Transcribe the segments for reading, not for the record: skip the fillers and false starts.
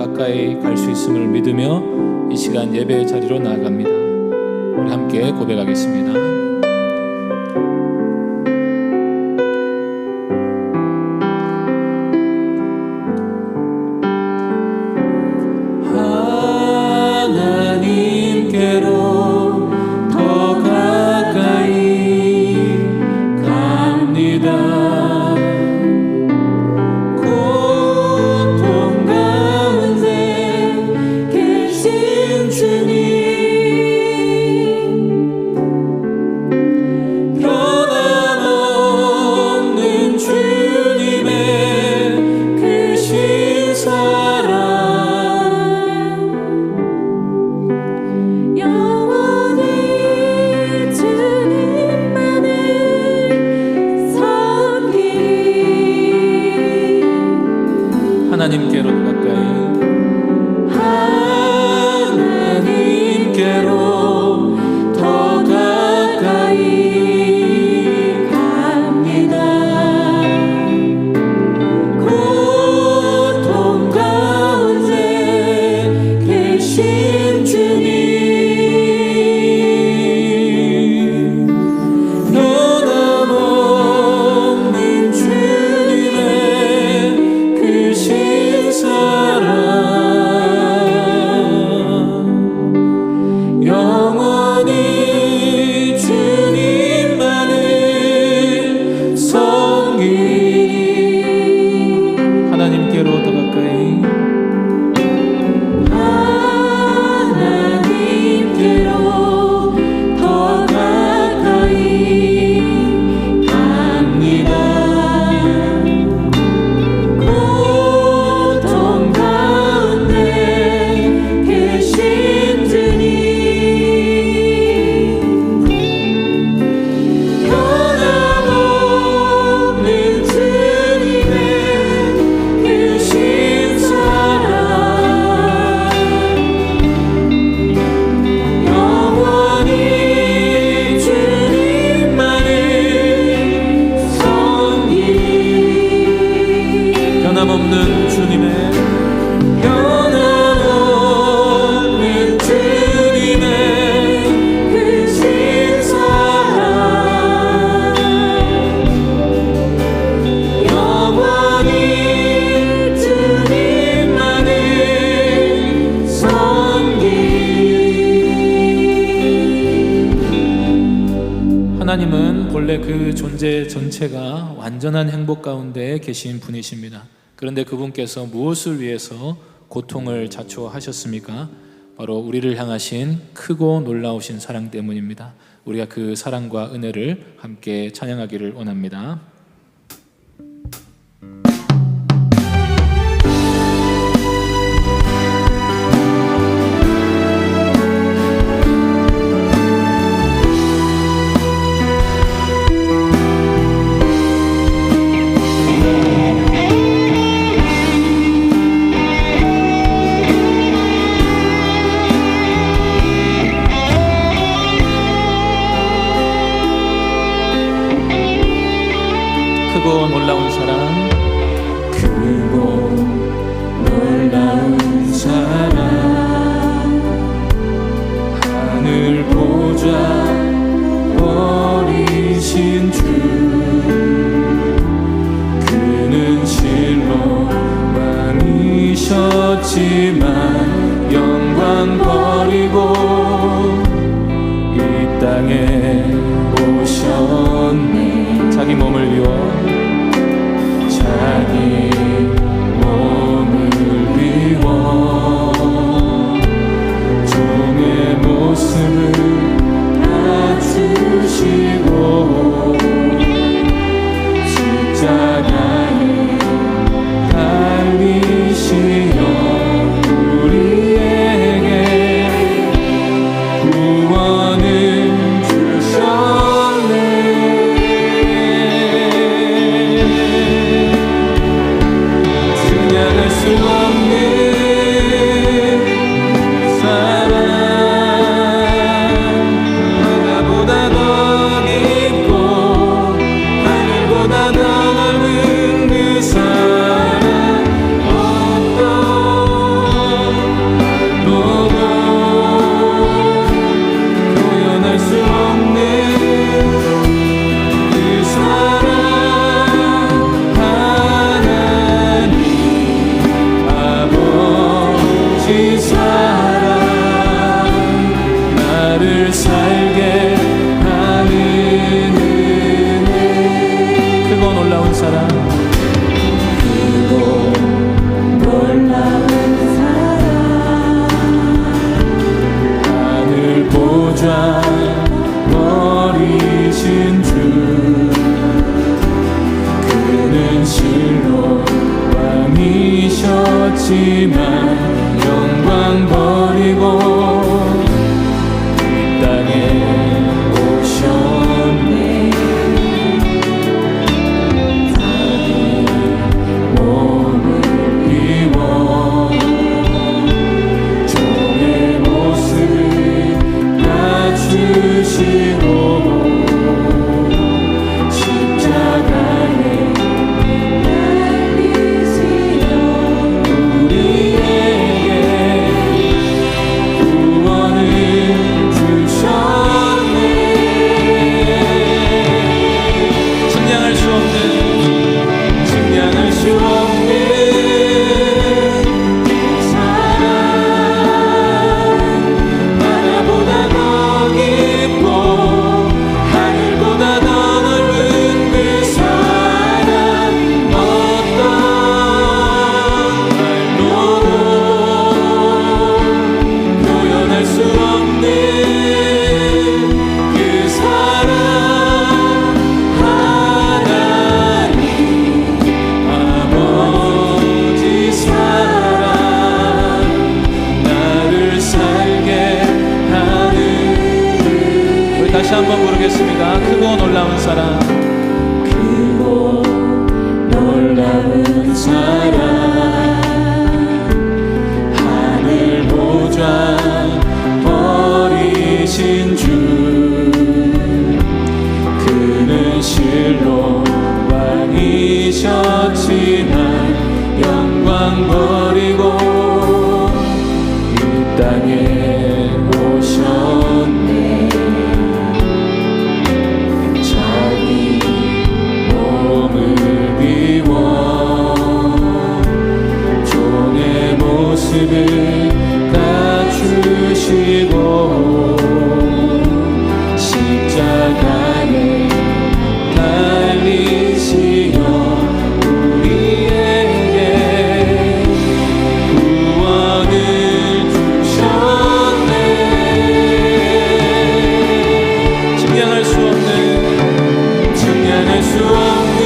가까이 갈 수 있음을 믿으며 이 시간 예배의 자리로 나아갑니다. 우리 함께 고백하겠습니다. 하나님께로 더 가까이 갑니다. 고통 가운데 계신 주님, 변함없는 주님의 그 신사랑 영원히 주님만을 섬기리. 하나님께로 더 가까이, 하나님께로 더 가까이 갑니다. 고통 가운데 계신 주님, 변함없는 주님의 그 신사랑 영원히 주님만을 섬기리. 변함없는 주님의 그 신사랑 영원히 주님만을 섬기리. 하나님은 본래 그 존재 전체가 완전한 행복 가운데 계신 분이십니다. 그런데 그분께서 무엇을 위해서 고통을 자초하셨습니까? 바로 우리를 향하신 크고 놀라우신 사랑 때문입니다. 우리가 그 사랑과 은혜를 함께 찬양하기를 원합니다. 크고 놀라운 사랑, 크고 놀라운 사랑, 하늘 보좌 버리신 주, 그는 실로 왕이셨지만 영광 버리고 이 땅에 오셨네. 자기 몸을 비워, 자기 몸을 비워 종의 모습을 낮추시고 십자가에 달리시어 우리에게 구원을 주셨네. 영광 버리고 이 땅에 오셨네. 자기 몸을 비워 종의 모습을 갖추시고 십자가에 달리시어 우리에게 구원을 주셨네. 측량할 수 없는 사랑, 바다보다 더 깊고 하늘보다 더 넓은 그 사랑, 어떤 말로도 표현할 수 없는 그 사랑, 하나님 아버지 사랑, 나를 살게 하는. 우리 다시 한번 부르겠습니다. 크고 놀라운 사랑, 크고 놀라운 사랑, 하늘 보좌 버리신 주, 그는 실로 왕이셨지만 영광 버리고 이 땅에 오셨네. 자기 몸을 비워 종의 모습을 갖추시고 십자가에 달리시어 우리에게 구원을 주셨네. 측량할 수 없는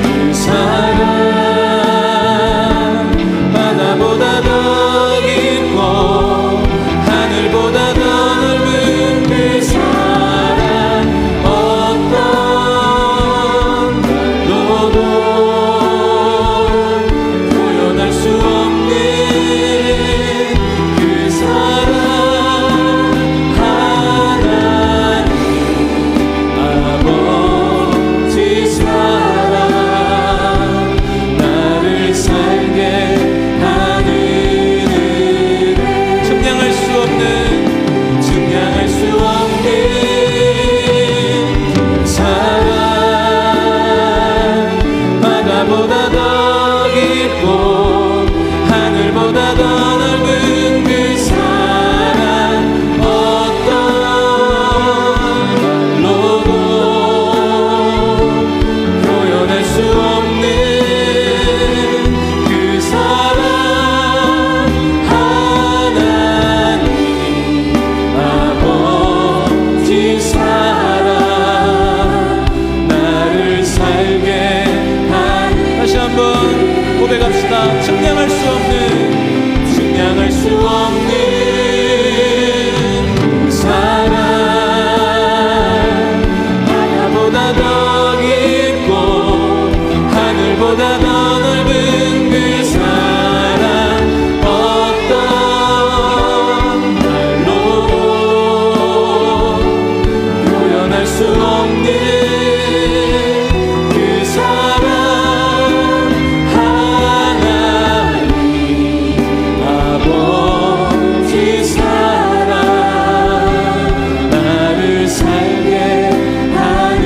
그 사랑, 바다보다 더 깊고 하늘보다 더 넓은 그 사랑, 어떤 말로도 표현할 수 없는 그 사랑, 하나님 아버지 사랑, 나를 살게 하는 은혜. 측량할 수 없는 그 사랑, 바다보다 더 깊고 하늘보다 더 넓은 그 사랑, 어떤 말로도 표현할 수 없는 그 사랑, 하나님 아버지 사랑, 나를 살게 하는. 다시 한번 고백합시다. 측량할 수 없는 그 사랑, 바다보다 더 깊고 하늘보다 더 넓은 그 사랑, 어떤 말로도 표현할 수 없는 그 사랑, 하나님 아버지 사랑, 나를 살게 하는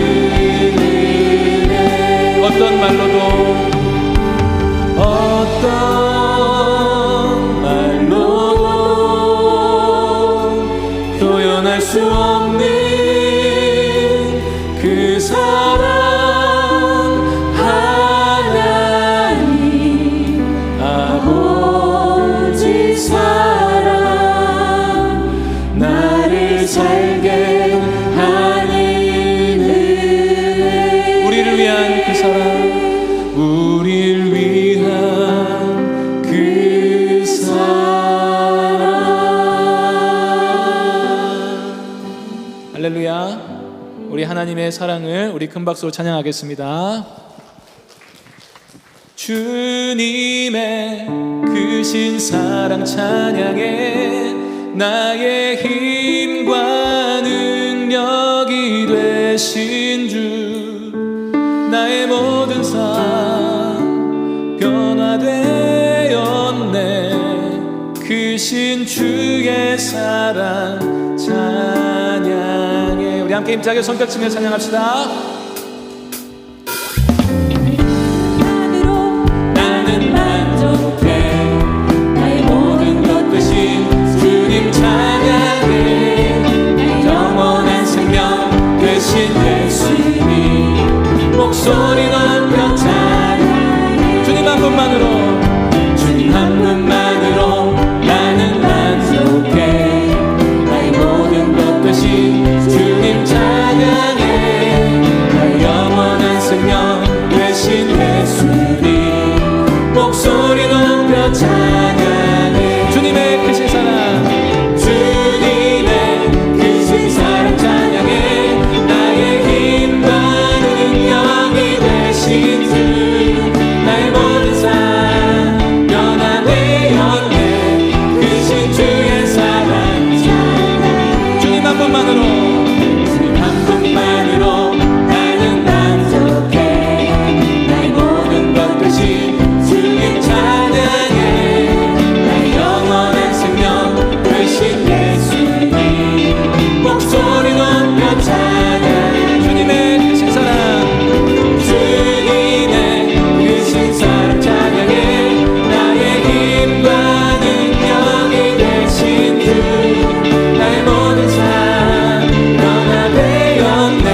은혜. 어떤 말로도 표현할 수 없는 그 사랑, 하나님 아버지 사랑, 나를 살게 하는 은혜. 우리를 위한 그 우리 하나님의 사랑을 우리 큰 박수로 찬양하겠습니다. 주님의 크신 사랑 찬양해 나의 힘과 능력이 되신 주 나의 모든 삶 변화되었네 크신 주의 사랑 찬양해. 우리 함께 힘차게 손뼉치며 찬양합시다. 나는 만족해 나의 모든 것 되신 주님 찬양해 영원한 생명 되신 예수님 목소리 높여 찬양해. 주님 한 분만으로 주님 한 분만으로 나는 만족해 나의 모든 것 되신 주님 찬양해 나의 영원한 생명 되신 예수님 목소리 높여 찬양해. 주님의 크신 사랑 주님의 크신 사랑 찬양해 나의 힘과 능력이 되신 주 나의 모든 삶 변화되었네 크신 주의 사랑 찬양해. 주님 한 분만으로 주님 한 분만으로 나는 만족해 나의 모든 것 되신 주님 찬양해 나의 영원한 생명 되신 예수님 목소리 높여 찬양해. 주님의 크신 사랑 주님의 크신 사랑 찬양해 나의 힘과 능력이 되신 주 나의 모든 삶 변화되었네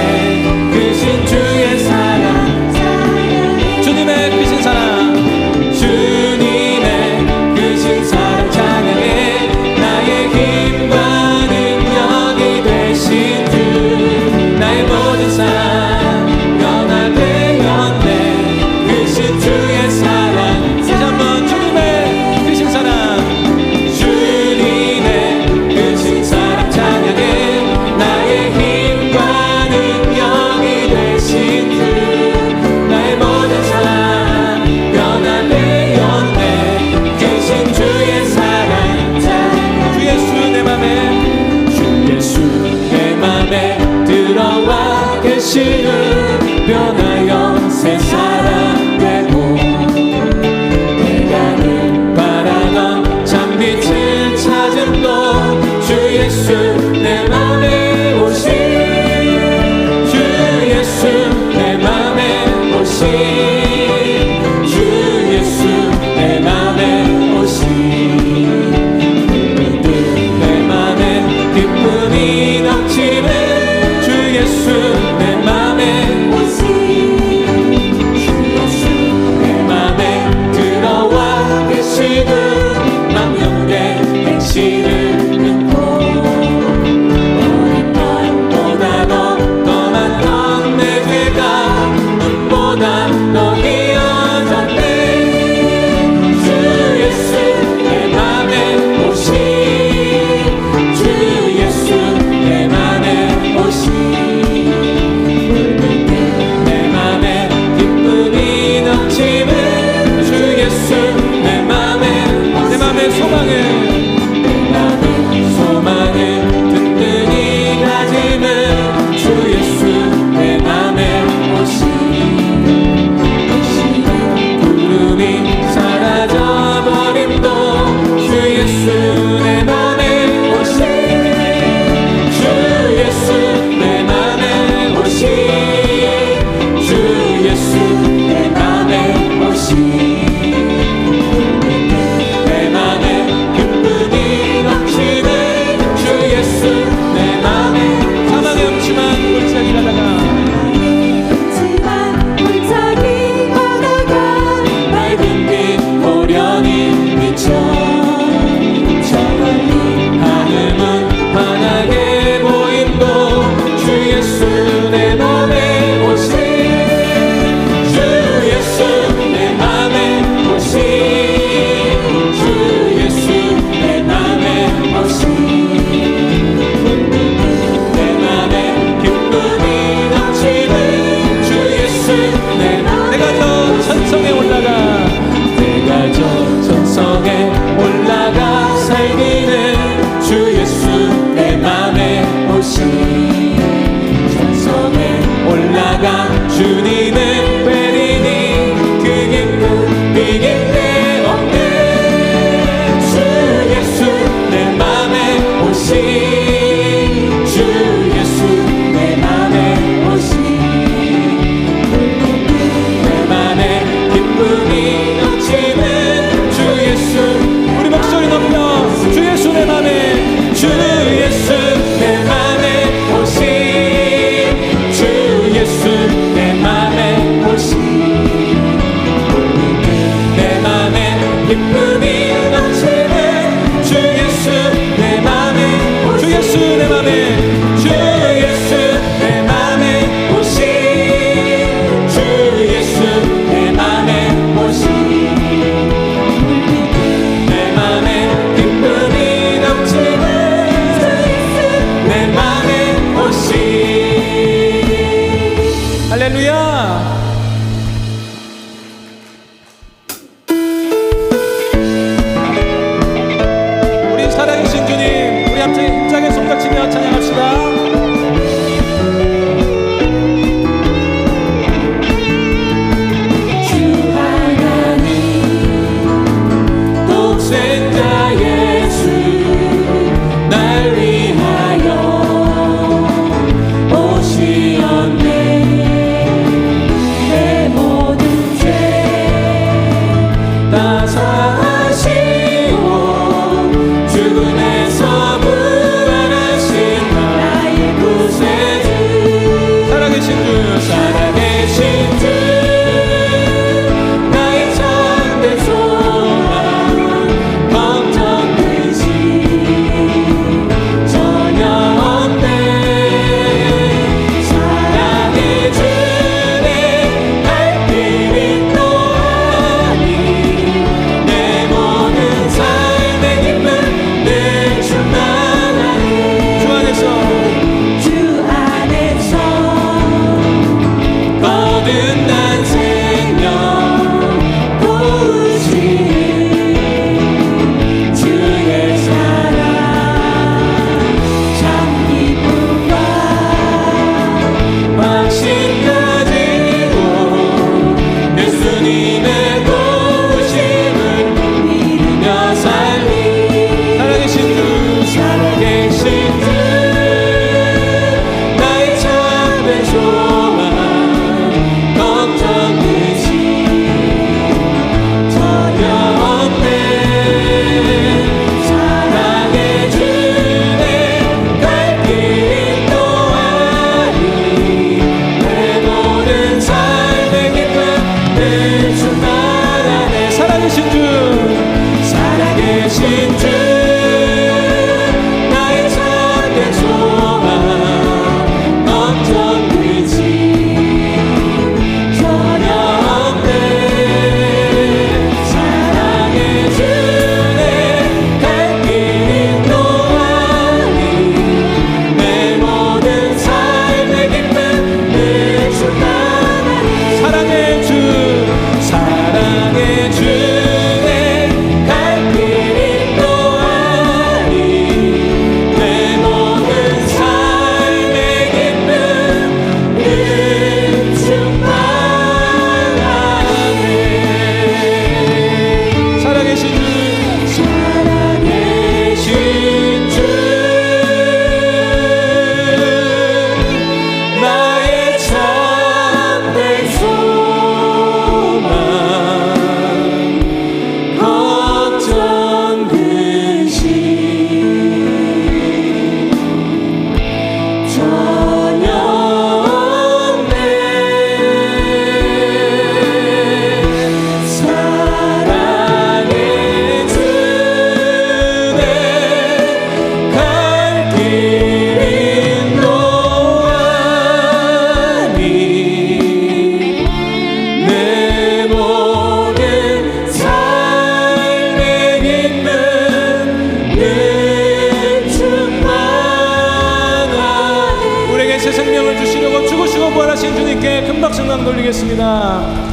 크신 주의 사랑 찬양해. 주님의 크신 사랑 주님의 크신 사랑 찬양해 나의 힘과 능력이 되신 주 나의 모든 삶 변화되었네 크신 주의 사랑. 다시 한번 주님의 크신 사랑 주님의 크신 사랑 찬양해 나의 힘과 능력이 되신 주 나의 모든 삶 변화되었네 크신 주의 사랑 찬양해. 주 예수 내 맘에 주 예수 내 맘에 들어와 계시는 변하여 새 사람 되고 내가 늘 바라던 참빛을 찾음도 주 예수 내 맘에 오신 주 예수 내 맘에 오신 주 예수 내 맘에 오신 내 맘에 기쁨이 넘치는 주 예수 내 맘에 오신 주 예수 내 맘에 들어와 계시는 망령된 행실을 끊고 어린 것보다 더 많던 내 죄가 눈보다 더 이어졌네 주 예수 내 맘에 오신 주 예수 내 맘에 오신 내 맘에 기쁨이 넘치는 주 예수 내 맘에 소망을 든든히 가지는 주 예수 내 맘에 오신 구름이 사라져버림도 주 예수 내 맘에 오신 주 예수 내 맘에 오신 주 예수 내 맘에 오신 내 맘에 기쁨이 올라가 살기는 주 예수 내 맘에 오신 천성에 올라가 주님을 뵈리니 그 기쁨 이길 데 없네. 주 예수 내 맘에 오신 주 예수 내 맘에 오신 내 맘에 기쁨이 넘치는 주 예수. 우리 목소리 높여 주 예수 내 맘에 주 예수 내 맘에 오신 주 예수 내 맘에 오신 내 맘에 기쁨이 넘치는 주 예수 내 맘에 주 예수 내 맘에 주 예수 내 맘에 오신 주 예수 내 맘에 오신 내 맘에 기쁨이 넘치는 내 맘에 오신. 할렐루야. 우리 살아계신 주님, 우리 함께 힘차게 손깍지며 찬양합시다. 주 하나님 독생자 예수 날 위하여 오시었네. 내 모든 죄 다 사하시고 죽음에서 부활하신 나의 구세주. 살아계신 주 살아계신 주 나의 참된 소망 걱정 근심 전혀 없네. 사랑해 주네 갈 길이 또 아니 내 모든 삶의 기쁨 늘 충만하네. 주 안에서 거듭난 생명 보시는 주의 사랑 참 기쁨과 확신 가지고 예수님의 도우심을 믿으며 살리. 살아계신 주 살아계신 주 나의 참된 소망 걱정 근심 전혀 없네. 사랑해 주네 갈 길이 또 아니 내 모든 삶의 기쁨 늘 충만하네. 살아계신 주 살아계신 주 나의 참된 소망 걱정 근심 전혀 없네. 사랑해 주네 갈 길이 또 아니 내 모든 삶의 기쁨 늘 충만하니. 사랑해 주 사랑해 주네 갈 길이 또 아니 내 모든 삶의 기쁨 늘 충만하네. 살아계신 주 살아계신 주 나의 참된 소망 걱정 근심 전혀 없네. 사랑해 주네 갈 길이 또 아니 내 모든 삶의 기쁨 늘 충만하네. 우리에게 새 생명을 주시려고 죽으시고 부활하신 주님께 큰 박수 영광 돌리겠습니다.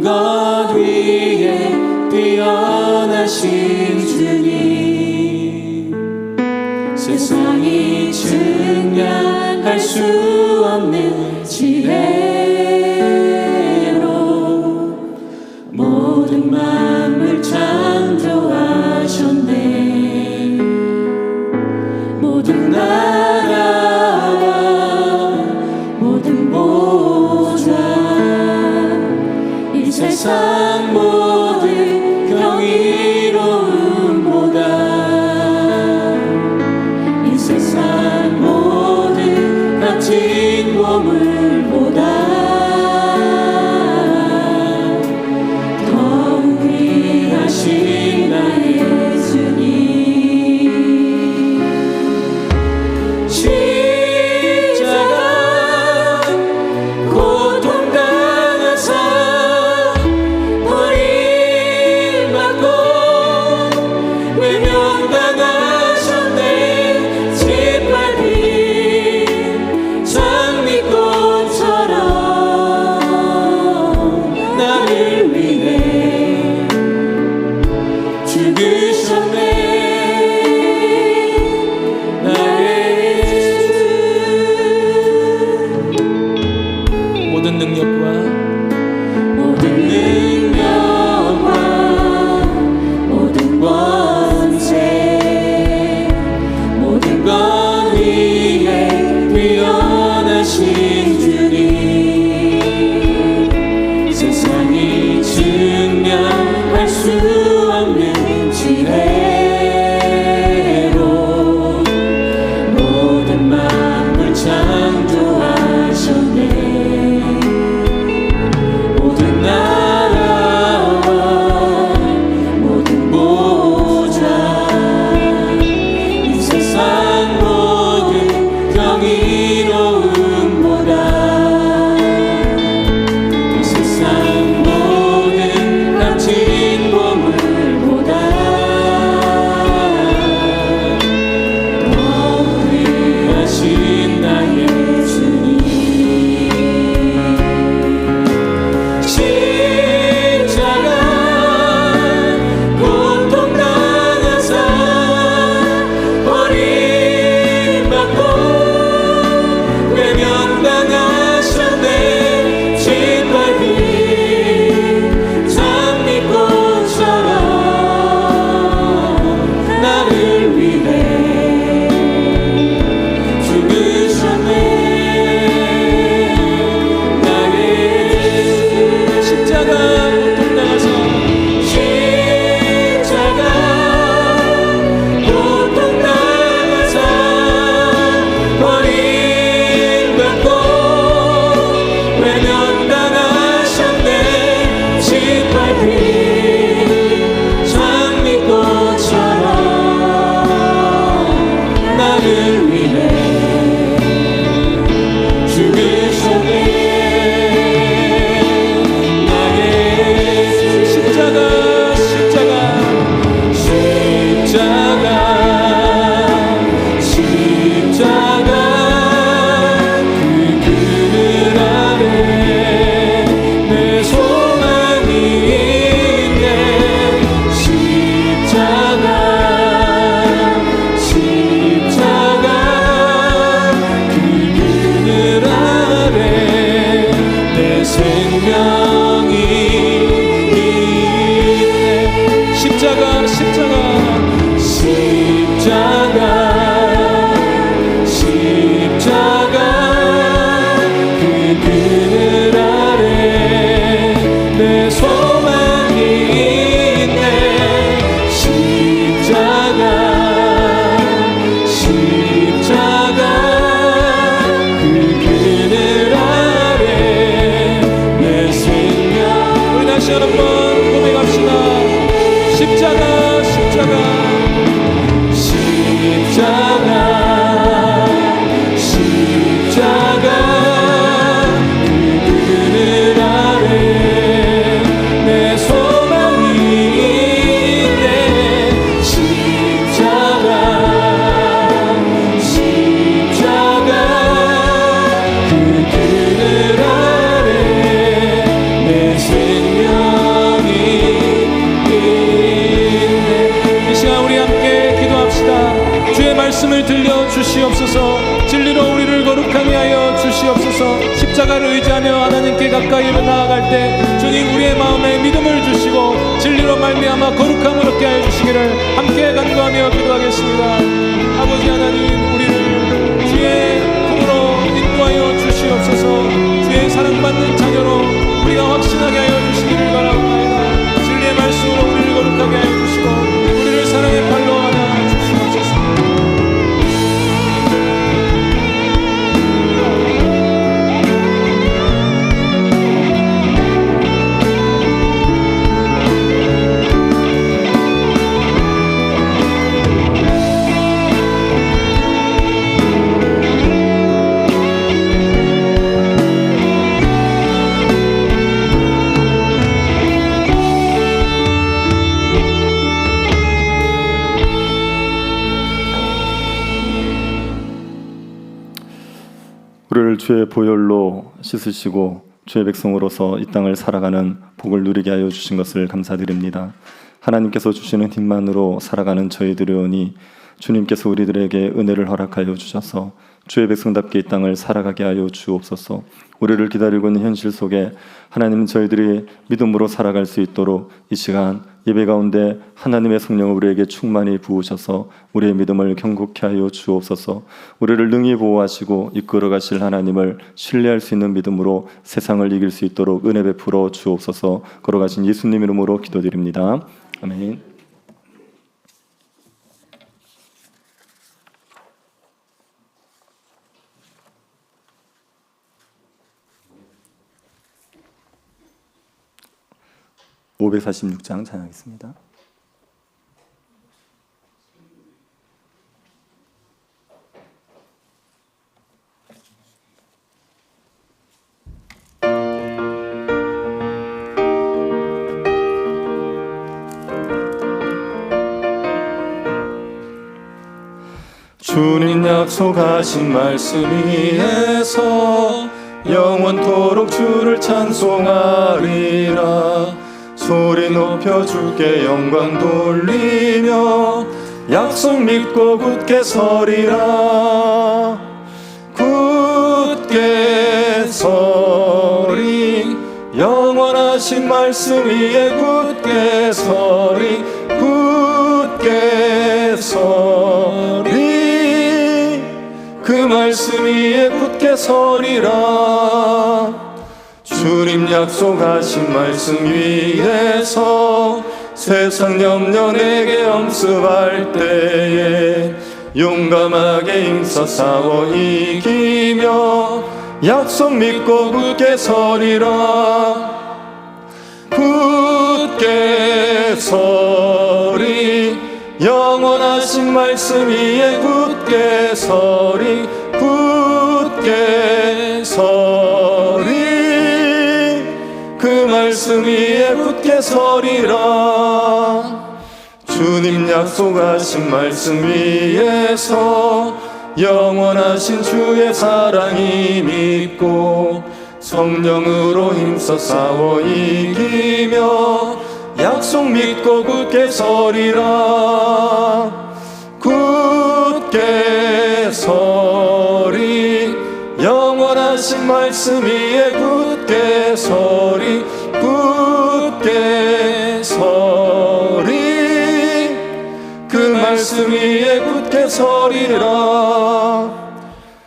것 위에 뛰어나신 주님, 세상이 증량할 수 없는 지혜로 모든 만물 창조하셨네. 모든 나라와 모든 보좌, 이 세상 모든 경이로움보다, 이 세상 모든 값진 보물보다 더욱 귀하신 나의 주님. 십자가 고통당하사 버림받고 외면당하셨네. 짓밟힌 장미꽃처럼 나를 위해 죽으셨네. 모든 능력과 모든 권세, 모든 것 위에 뛰어나신 주님, 세상이 증량할 수 없는 지혜로 모든 만물 창조하셨네. 모든 나라와 모든 보좌, 이 세상 모든 경이로움보다, 이 세상 모든 값진 보물보다 더욱 귀하신 나의 주님. 십자가 고통당하사 버림받고 외면당하셨네. 짓밟힌 장미꽃처럼 나를 위해 죽으셨네. 나의 십자가 고통당하사, 십자가 고통당하사 버림받고 외면당하셨네. 짓밟힌 장미꽃처럼 나를 위해 죽으셨네. 나의 십자가 그 그늘 아래 내 소망이 있네. 십자가 그 그늘 아래 내 생명이 있네. 십자가 그 그늘 아래 내 소망이 있네. 십자가 그 그늘 아래 내 생명. 우리 다시 한번 고백합시다. 십자가 그 그늘 아래 내 소망이 있네. 십자가 그 그늘 아래 내 생명 주시옵소서. 진리로 우리를 거룩하게 하여 주시옵소서. 십자가를 의지하며 하나님께 가까이 나아갈 때 주님 우리의 마음에 믿음을 주시고 진리로 말미암아 거룩함을 얻게 하여 주시기를 함께 간구하며 기도하겠습니다. 아버지 하나님, 우리를 주의 품으로 인도하여 주시옵소서. 주의 사랑받는 자녀로 우리가 확신하게 하여 주시기를 바라옵나이다. 진리의 말씀으로 우리를 거룩하게 하여 주시고 우리를 사랑의 발로 하나 주시옵소서. 우리를 주의 보혈로 씻으시고 주의 백성으로서 이 땅을 살아가는 복을 누리게 하여 주신 것을 감사드립니다. 하나님께서 주시는 힘만으로 살아가는 저희들이오니 주님께서 우리들에게 은혜를 허락하여 주셔서 주의 백성답게 이 땅을 살아가게 하여 주옵소서. 우리를 기다리고 있는 현실 속에 하나님은 저희들이 믿음으로 살아갈 수 있도록 이 시간 예배 가운데 하나님의 성령을 우리에게 충만히 부으셔서 우리의 믿음을 경고케 하여 주옵소서. 우리를 능히 보호하시고 이끌어 가실 하나님을 신뢰할 수 있는 믿음으로 세상을 이길 수 있도록 은혜 베풀어 주옵소서. 걸어가신 예수님 이름으로 기도드립니다. 아멘. (546장) 찬양하겠습니다. 주님 약속하신 말씀 위에서 영원토록 주를 찬송하리라. 소리 높여 주께 영광 돌리며 약속 믿고 굳게 서리라. 굳게 서리 영원하신 말씀 위에 굳게 서리. 굳게 서리 그 말씀 위에 굳게 서리라. 주님 약속하신 말씀 위에서 세상 염려 내게 엄습할 때에 용감하게 힘써 싸워 이기며 약속 믿고 굳게 서리라. 굳게 서리 영원하신 말씀 위에 굳게 서리. 굳게 서리 그 말씀 위에 굳게 서리라. 주님 약속하신 말씀 위에서 영원하신 주의 사랑이 믿고 성령으로 힘써 싸워 이기며 약속 믿고 굳게 서리라. 굳게 서리 영원하신 말씀 위에 굳게 서리. 굳게 서리 그 말씀 위에 굳게 서리라.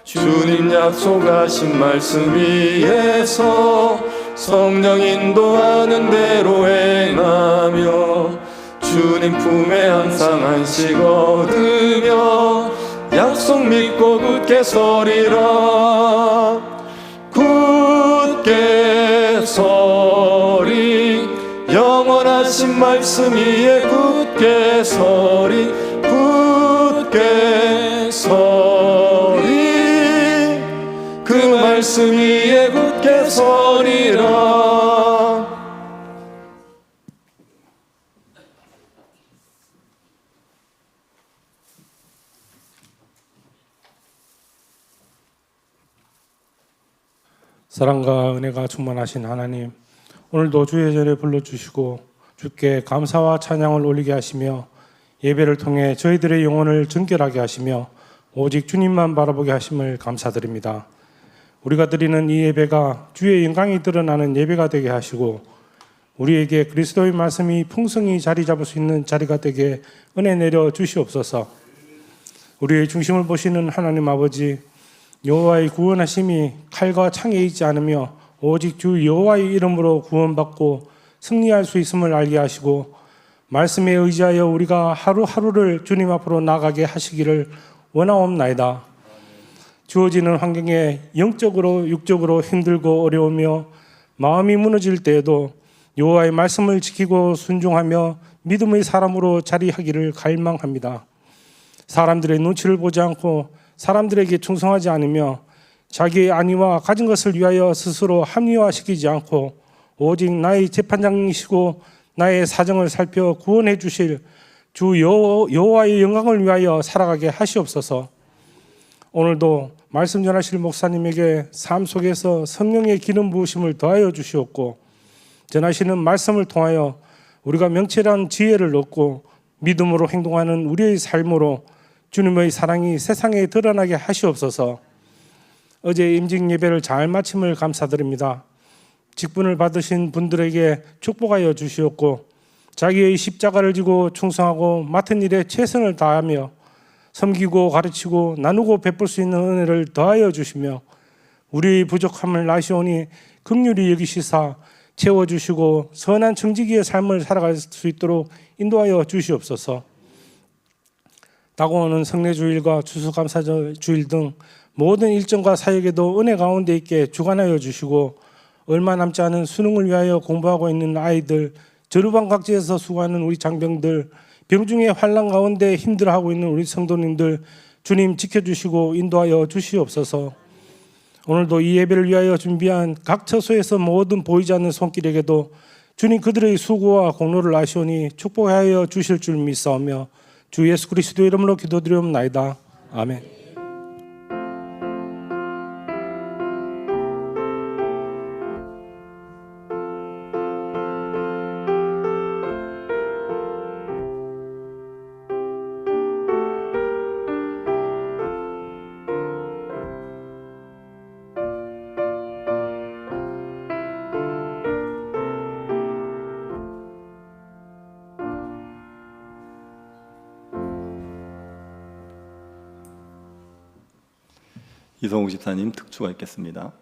주님 약속하신 말씀 위에서 성령 인도하는 대로 행하며 주님 품에 항상 안식 얻으며 약속 믿고 굳게 서리라. 굳게 서리 영원하신 말씀 위에 굳게 서리. 굳게 서리 그 말씀 위에 굳게 서리라. 사랑과 은혜가 충만하신 하나님, 오늘도 주의 전에 불러주시고 주께 감사와 찬양을 올리게 하시며 예배를 통해 저희들의 영혼을 정결하게 하시며 오직 주님만 바라보게 하심을 감사드립니다. 우리가 드리는 이 예배가 주의 영광이 드러나는 예배가 되게 하시고 우리에게 그리스도의 말씀이 풍성히 자리 잡을 수 있는 자리가 되게 은혜 내려 주시옵소서. 우리의 중심을 보시는 하나님 아버지, 여호와의 구원하심이 칼과 창에 있지 않으며 오직 주 여호와의 이름으로 구원받고 승리할 수 있음을 알게 하시고 말씀에 의지하여 우리가 하루하루를 주님 앞으로 나가게 하시기를 원하옵나이다. 주어지는 환경에 영적으로 육적으로 힘들고 어려우며 마음이 무너질 때에도 여호와의 말씀을 지키고 순종하며 믿음의 사람으로 자리하기를 갈망합니다. 사람들의 눈치를 보지 않고 사람들에게 충성하지 않으며 자기의 안위와 가진 것을 위하여 스스로 합리화시키지 않고 오직 나의 재판장이시고 나의 사정을 살펴 구원해 주실 주 여호와의 영광을 위하여 살아가게 하시옵소서. 오늘도 말씀 전하실 목사님에게 삶 속에서 성령의 기름 부으심을 더하여 주시옵고 전하시는 말씀을 통하여 우리가 명철한 지혜를 얻고 믿음으로 행동하는 우리의 삶으로 주님의 사랑이 세상에 드러나게 하시옵소서. 어제 임직 예배를 잘 마침을 감사드립니다. 직분을 받으신 분들에게 축복하여 주시옵고 자기의 십자가를 지고 충성하고 맡은 일에 최선을 다하며 섬기고 가르치고 나누고 베풀 수 있는 은혜를 더하여 주시며 우리의 부족함을 아시오니 긍휼히 여기시사 채워주시고 선한 청지기의 삶을 살아갈 수 있도록 인도하여 주시옵소서. 다가오는 성례주일과 추수감사주일 등 모든 일정과 사역에도 은혜 가운데 있게 주관하여 주시고 얼마 남지 않은 수능을 위하여 공부하고 있는 아이들, 저루방 각지에서 수고하는 우리 장병들, 병중의 환난 가운데 힘들어하고 있는 우리 성도님들 주님 지켜주시고 인도하여 주시옵소서. 오늘도 이 예배를 위하여 준비한 각 처소에서 모든 보이지 않는 손길에게도 주님 그들의 수고와 공로를 아시오니 축복하여 주실 줄 믿사오며 주 예수 그리스도 이름으로 기도드리옵나이다. 아멘. 이성욱 집사님 특주가 있겠습니다.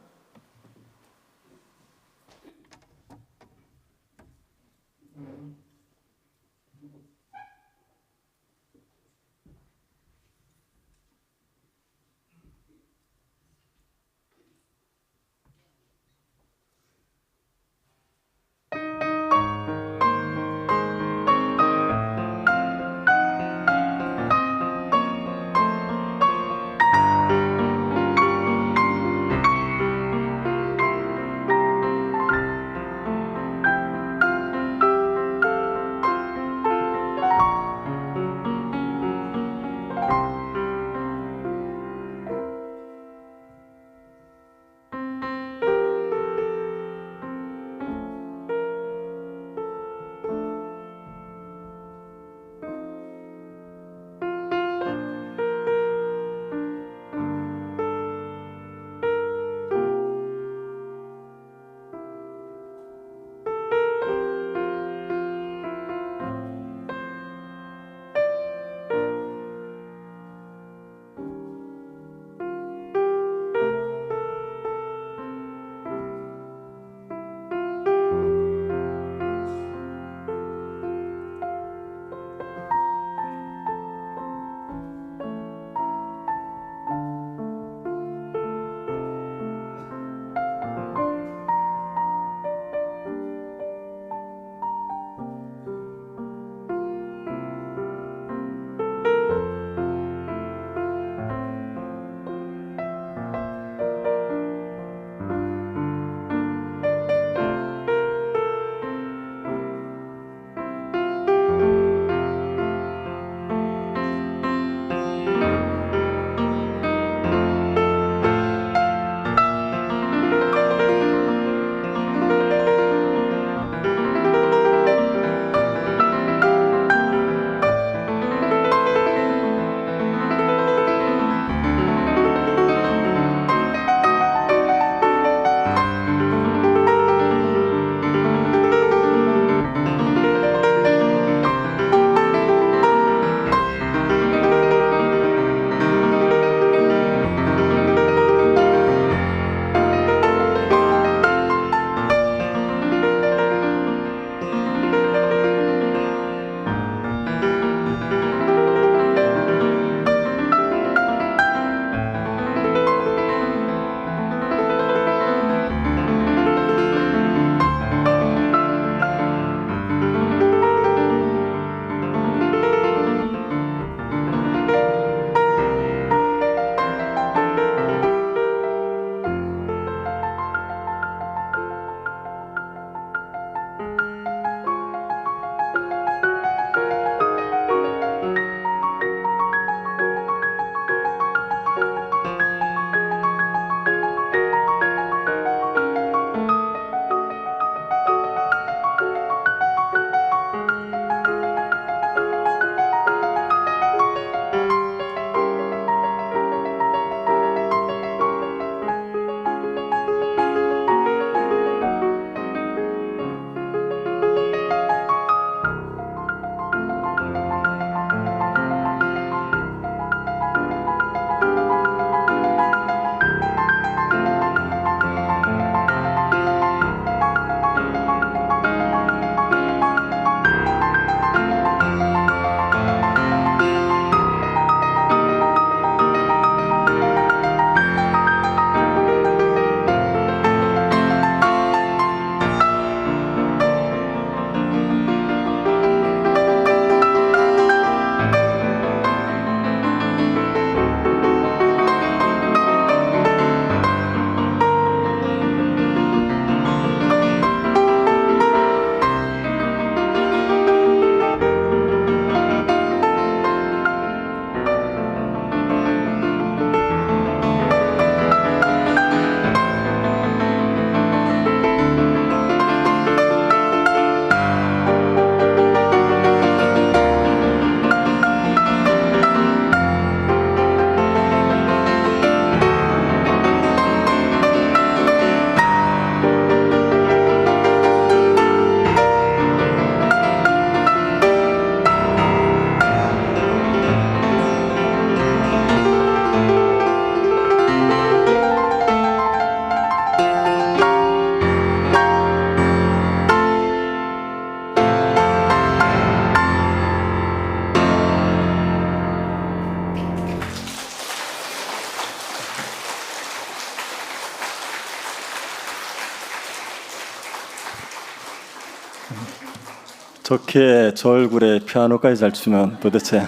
저렇게 저 얼굴에 피아노까지 잘 치면 도대체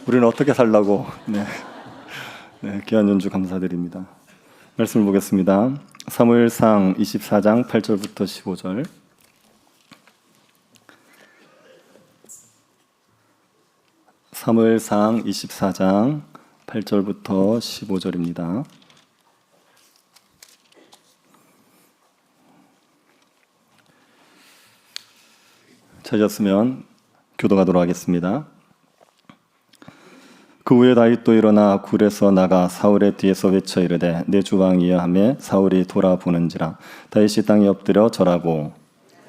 우리는 어떻게 살라고. 네, 귀한 연주 감사드립니다. 말씀을 보겠습니다. 사무엘상 24장 8절부터 15절. 사무엘상 24장 8절부터 15절입니다. 찾았으면 교독하도록 하겠습니다. 그 후에 다윗도 일어나 굴에서 나가 사울의 뒤에서 외쳐 이르되 내 주 왕이여 하매 사울이 돌아보는지라 다윗이 땅에 엎드려 절하고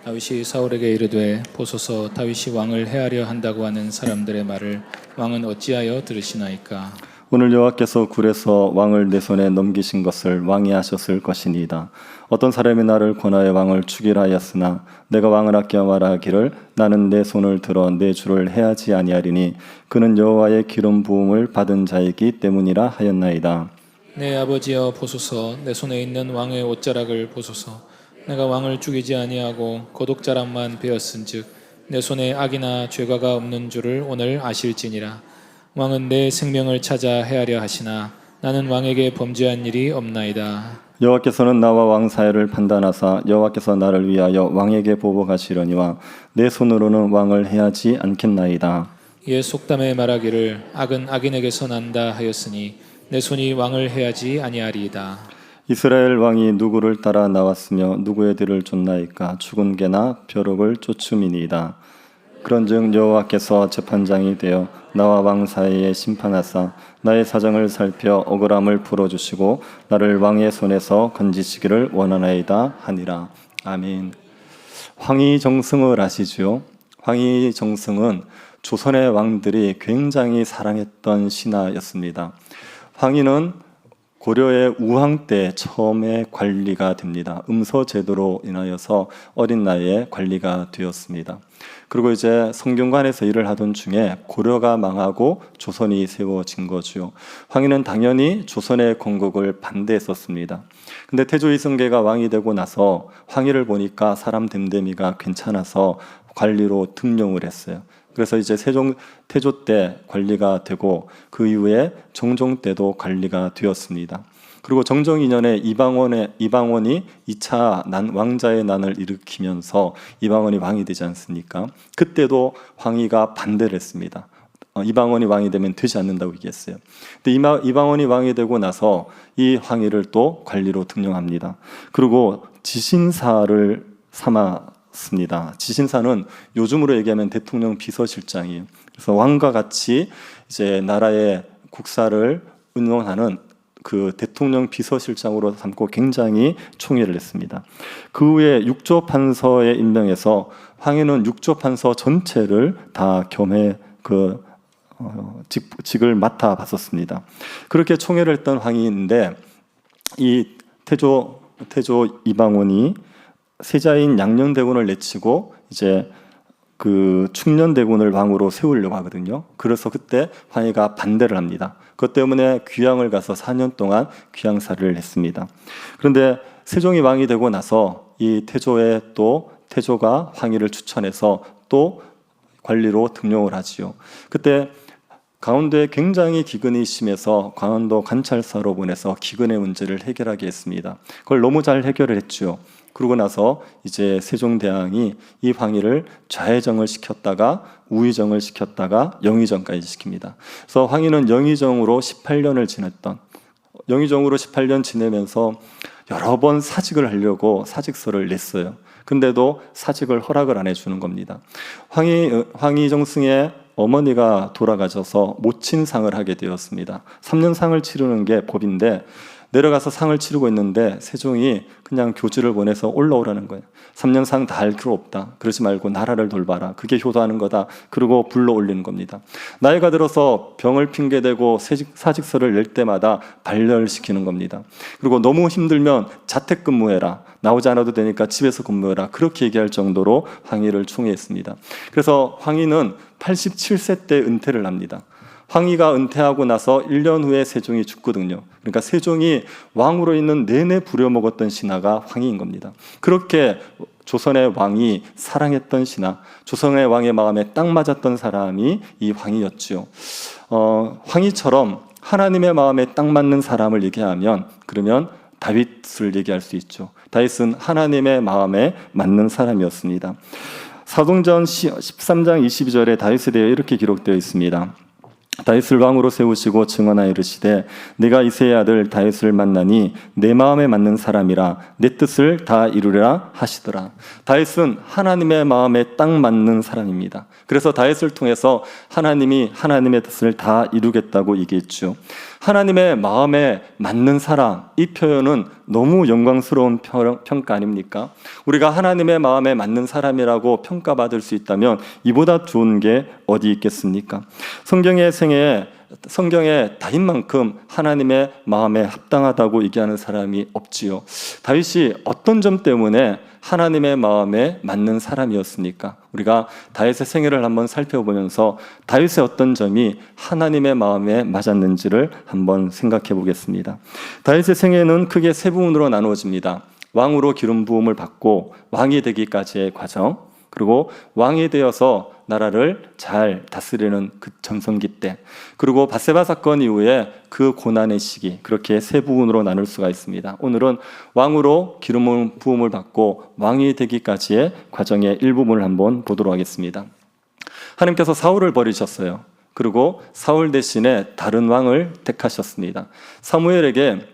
다윗이 사울에게 이르되 보소서 다윗이 왕을 해하려 한다고 하는 사람들의 말을 왕은 어찌하여 들으시나이까. 오늘 여호와께서 굴에서 왕을 내 손에 넘기신 것을 왕이 하셨을 것이니이다. 어떤 사람이 나를 권하여 왕을 죽이라 하였으나 내가 왕을 아껴하라 하기를 나는 내 손을 들어 내 주를 해하지 아니하리니 그는 여호와의 기름 부음을 받은 자이기 때문이라 하였나이다. 내 아버지여 보소서 내 손에 있는 왕의 옷자락을 보소서. 내가 왕을 죽이지 아니하고 거독자락만 베었은즉 내 손에 악이나 죄가가 없는 줄을 오늘 아실지니라. 왕은 내 생명을 찾아 해하려 하시나 나는 왕에게 범죄한 일이 없나이다. 여호와께서는 나와 왕 사이를 판단하사 여호와께서 나를 위하여 왕에게 보복하시려니와 내 손으로는 왕을 해하지 않겠나이다. 이에 속담에 말하기를 악은 악인에게서 난다 하였으니 내 손이 왕을 해하지 아니하리이다. 이스라엘 왕이 누구를 따라 나왔으며 누구의 뒤를 쫓나이까 죽은 개나 벼룩을 쫓음이니이다. 그런즉 여호와께서 재판장이 되어 나와 왕 사이에 심판하사 나의 사정을 살펴 억울함을 풀어주시고 나를 왕의 손에서 건지시기를 원하나이다 하니라. 아멘. 황희정승을 아시지요? 황희정승은 조선의 왕들이 굉장히 사랑했던 신하였습니다. 황희는 고려의 우왕 때 처음에 관리가 됩니다. 음서 제도로 인하여서 어린 나이에 관리가 되었습니다. 그리고 이제 성균관에서 일을 하던 중에 고려가 망하고 조선이 세워진 거죠. 황희는 당연히 조선의 건국을 반대했었습니다. 근데 태조 이성계가 왕이 되고 나서 황희를 보니까 사람 됨됨이가 괜찮아서 관리로 등용을 했어요. 그래서 이제 태조 때 관리가 되고 그 이후에 정종 때도 관리가 되었습니다. 그리고 정종 2년에 이방원이 2차 왕자의 난을 일으키면서 이방원이 왕이 되지 않습니까? 그때도 황희가 반대를 했습니다. 이방원이 왕이 되면 되지 않는다고 얘기했어요. 근데 이방원이 왕이 되고 나서 이 황희를 또 관리로 등용합니다. 그리고 지신사를 삼았습니다. 지신사는 요즘으로 얘기하면 대통령 비서실장이에요. 그래서 왕과 같이 이제 나라의 국사를 운영하는 그 대통령 비서실장으로 삼고 굉장히 총애를 했습니다. 그 후에 육조판서에 임명해서 황희는 육조판서 전체를 다 겸해 직을 맡아 봤었습니다. 그렇게 총애를 했던 황희인데 이 태조 이방원이 세자인 양녕대군을 내치고 이제 그 충녕대군을 왕으로 세우려고 하거든요. 그래서 그때 황희가 반대를 합니다. 그것 때문에 귀양을 가서 4년 동안 귀양살이를 했습니다. 그런데 세종이 왕이 되고 나서 이 태조가 황희를 추천해서 또 관리로 등용을 하지요. 그때 강원도에 굉장히 기근이 심해서 강원도 관찰사로 보내서 기근의 문제를 해결하게 했습니다. 그걸 너무 잘 해결을 했죠. 그러고 나서 이제 세종대왕이 이 황희를 좌의정을 시켰다가 우의정을 시켰다가 영의정까지 시킵니다. 그래서 황희는 영의정으로 18년을 지냈던, 영의정으로 18년 지내면서 여러 번 사직을 하려고 사직서를 냈어요. 근데도 사직을 허락을 안 해주는 겁니다. 황희정승의 어머니가 돌아가셔서 모친상을 하게 되었습니다. 3년 상을 치르는 게 법인데 내려가서 상을 치르고 있는데 세종이 그냥 교주를 보내서 올라오라는 거예요. 3년 상 다 할 필요 없다. 그러지 말고 나라를 돌봐라. 그게 효도하는 거다. 그리고 불러 올리는 겁니다. 나이가 들어서 병을 핑계대고 사직서를 낼 때마다 발열시키는 겁니다. 그리고 너무 힘들면 자택근무해라. 나오지 않아도 되니까 집에서 근무해라. 그렇게 얘기할 정도로 황희를 총애했습니다. 그래서 황희는 87세 때 은퇴를 합니다. 황희가 은퇴하고 나서 1년 후에 세종이 죽거든요. 그러니까 세종이 왕으로 있는 내내 부려먹었던 신하가 황희인 겁니다. 그렇게 조선의 왕이 사랑했던 신하, 조선의 왕의 마음에 딱 맞았던 사람이 이 황희였죠. 황희처럼 하나님의 마음에 딱 맞는 사람을 얘기하면 그러면 다윗을 얘기할 수 있죠. 다윗은 하나님의 마음에 맞는 사람이었습니다. 사도행전 13장 22절에 다윗에 대해 이렇게 기록되어 있습니다. 다윗을 왕으로 세우시고 증언하여 이르시되 내가 이새의 아들 다윗을 만나니 내 마음에 맞는 사람이라 내 뜻을 다 이루리라 하시더라. 다윗은 하나님의 마음에 딱 맞는 사람입니다. 그래서 다윗을 통해서 하나님이 하나님의 뜻을 다 이루겠다고 얘기했죠. 하나님의 마음에 맞는 사람, 이 표현은 너무 영광스러운 평가 아닙니까? 우리가 하나님의 마음에 맞는 사람이라고 평가받을 수 있다면 이보다 좋은 게 어디 있겠습니까? 성경에 다윗만큼 하나님의 마음에 합당하다고 얘기하는 사람이 없지요. 다윗이 어떤 점 때문에 하나님의 마음에 맞는 사람이었습니까? 우리가 다윗의 생애를 한번 살펴보면서 다윗의 어떤 점이 하나님의 마음에 맞았는지를 한번 생각해 보겠습니다. 다윗의 생애는 크게 세 부분으로 나누어집니다. 왕으로 기름 부음을 받고 왕이 되기까지의 과정, 그리고 왕이 되어서 나라를 잘 다스리는 그 전성기 때, 그리고 밧세바 사건 이후에 그 고난의 시기, 그렇게 세 부분으로 나눌 수가 있습니다. 오늘은 왕으로 기름 부음을 받고 왕이 되기까지의 과정의 일부분을 한번 보도록 하겠습니다. 하나님께서 사울을 버리셨어요. 그리고 사울 대신에 다른 왕을 택하셨습니다. 사무엘에게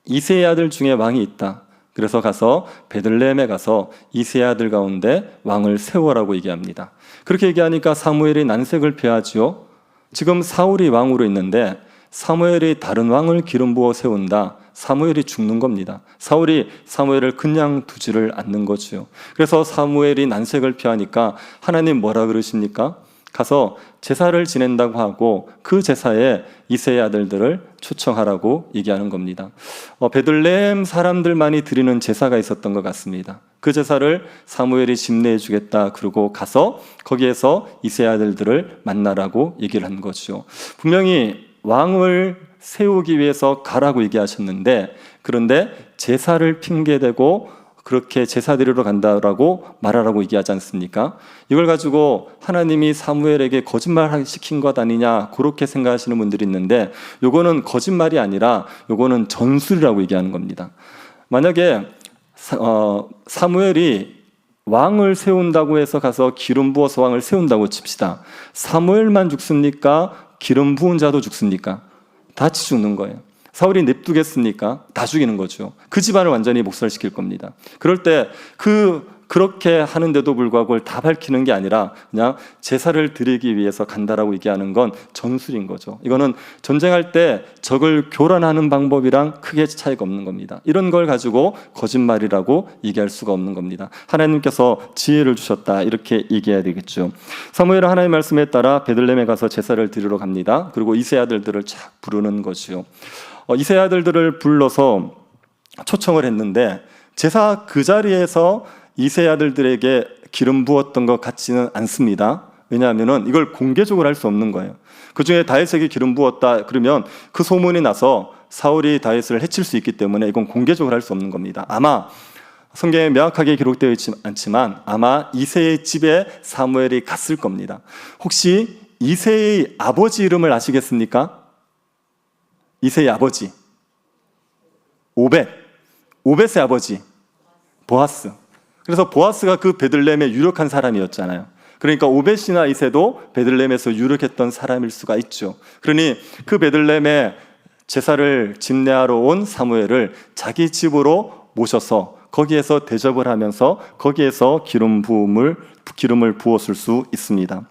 이새의 아들 중에 왕이 있다. 그래서 가서 베들레헴에 가서 이새의 아들 가운데 왕을 세우라고 얘기합니다. 그렇게 얘기하니까 사무엘이 난색을 표하지요. 지금 사울이 왕으로 있는데 사무엘이 다른 왕을 기름 부어 세운다. 사무엘이 죽는 겁니다. 사울이 사무엘을 그냥 두지를 않는 거죠. 그래서 사무엘이 난색을 표하니까 하나님 뭐라 그러십니까? 가서 제사를 지낸다고 하고 그 제사에 이새의 아들들을 초청하라고 얘기하는 겁니다. 베들레헴 사람들만이 드리는 제사가 있었던 것 같습니다. 그 제사를 사무엘이 집례해 주겠다 그러고 가서 거기에서 이새의 아들들을 만나라고 얘기를 한 거죠. 분명히 왕을 세우기 위해서 가라고 얘기하셨는데, 그런데 제사를 핑계대고 그렇게 제사 드리러 간다라고 말하라고 얘기하지 않습니까? 이걸 가지고 하나님이 사무엘에게 거짓말 시킨 것 아니냐, 그렇게 생각하시는 분들이 있는데, 요거는 거짓말이 아니라 요거는 전술이라고 얘기하는 겁니다. 만약에 사무엘이 왕을 세운다고 해서 가서 기름 부어서 왕을 세운다고 칩시다. 사무엘만 죽습니까? 기름 부은 자도 죽습니까? 다 같이 죽는 거예요. 사울이 냅두겠습니까? 다 죽이는 거죠. 그 집안을 완전히 목살시킬 겁니다. 그럴 때 그렇게 하는데도 불구하고 그걸 다 밝히는 게 아니라 그냥 제사를 드리기 위해서 간다라고 얘기하는 건 전술인 거죠. 이거는 전쟁할 때 적을 교란하는 방법이랑 크게 차이가 없는 겁니다. 이런 걸 가지고 거짓말이라고 얘기할 수가 없는 겁니다. 하나님께서 지혜를 주셨다, 이렇게 얘기해야 되겠죠. 사무엘은 하나님의 말씀에 따라 베들레헴에 가서 제사를 드리러 갑니다. 그리고 이새 아들들을 착 부르는 거죠. 이새 아들들을 불러서 초청을 했는데 제사 그 자리에서 이새 아들들에게 기름 부었던 것 같지는 않습니다. 왜냐하면 이걸 공개적으로 할 수 없는 거예요. 그 중에 다윗에게 기름 부었다 그러면 그 소문이 나서 사울이 다윗을 해칠 수 있기 때문에 이건 공개적으로 할 수 없는 겁니다. 아마 성경에 명확하게 기록되어 있지 않지만 아마 이새의 집에 사무엘이 갔을 겁니다. 혹시 이새의 아버지 이름을 아시겠습니까? 이새의 아버지 오벳의 아버지 보아스. 그래서 보아스가 그 베들레헴에 유력한 사람이었잖아요. 그러니까 오벳이나 이새도 베들레헴에서 유력했던 사람일 수가 있죠. 그러니 그 베들레헴에 제사를 집례하러 온 사무엘을 자기 집으로 모셔서 거기에서 대접을 하면서 거기에서 기름을 부었을 수 있습니다.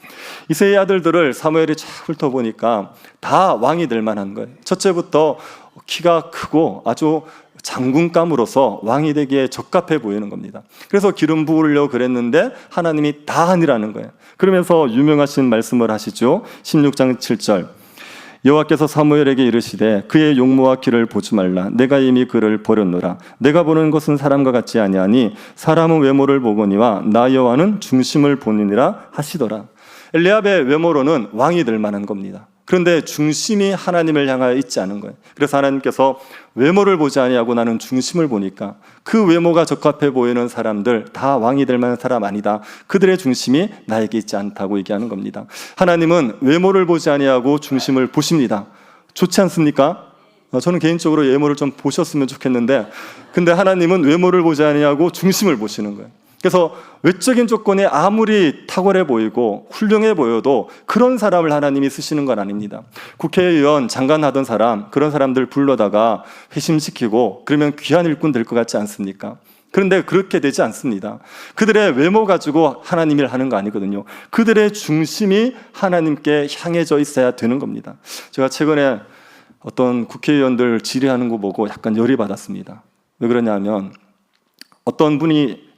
이새의 아들들을 사무엘이 쫙 훑어보니까 다 왕이 될 만한 거예요. 첫째부터 키가 크고 아주 장군감으로서 왕이 되기에 적합해 보이는 겁니다. 그래서 기름 부으려고 그랬는데 하나님이 다 아니라는 거예요. 그러면서 유명하신 말씀을 하시죠. 16장 7절 여호와께서 사무엘에게 이르시되 그의 용모와 키를 보지 말라. 내가 이미 그를 버렸노라. 내가 보는 것은 사람과 같지 아니하니 사람은 외모를 보거니와 나 여호와는 중심을 보느니라 하시더라. 엘리압의 외모로는 왕이 될 만한 겁니다. 그런데 중심이 하나님을 향하여 있지 않은 거예요. 그래서 하나님께서 외모를 보지 아니하고 나는 중심을 보니까 그 외모가 적합해 보이는 사람들 다 왕이 될 만한 사람 아니다. 그들의 중심이 나에게 있지 않다고 얘기하는 겁니다. 하나님은 외모를 보지 아니하고 중심을 보십니다. 좋지 않습니까? 저는 개인적으로 외모를 좀 보셨으면 좋겠는데, 근데 하나님은 외모를 보지 아니하고 중심을 보시는 거예요. 그래서 외적인 조건이 아무리 탁월해 보이고 훌륭해 보여도 그런 사람을 하나님이 쓰시는 건 아닙니다. 국회의원, 장관 하던 사람, 그런 사람들 불러다가 회심시키고 그러면 귀한 일꾼 될 것 같지 않습니까? 그런데 그렇게 되지 않습니다. 그들의 외모 가지고 하나님 일 하는 거 아니거든요. 그들의 중심이 하나님께 향해져 있어야 되는 겁니다. 제가 최근에 어떤 국회의원들 질의하는 거 보고 약간 열이 받았습니다. 왜 그러냐면 어떤 분이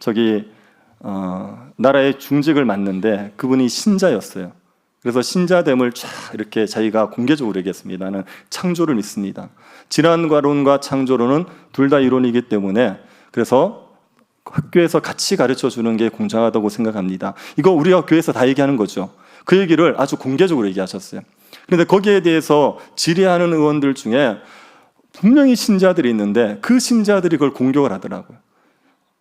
나라의 중직을 맡는데 그분이 신자였어요. 그래서 신자됨을 쫙 이렇게 자기가 공개적으로 얘기했습니다. 나는 창조를 믿습니다. 질환과론과 창조론은 둘 다 이론이기 때문에 그래서 학교에서 같이 가르쳐 주는 게 공정하다고 생각합니다. 이거 우리가 교회에서 다 얘기하는 거죠. 그 얘기를 아주 공개적으로 얘기하셨어요. 그런데 거기에 대해서 질의하는 의원들 중에 분명히 신자들이 있는데 그 신자들이 그걸 공격을 하더라고요.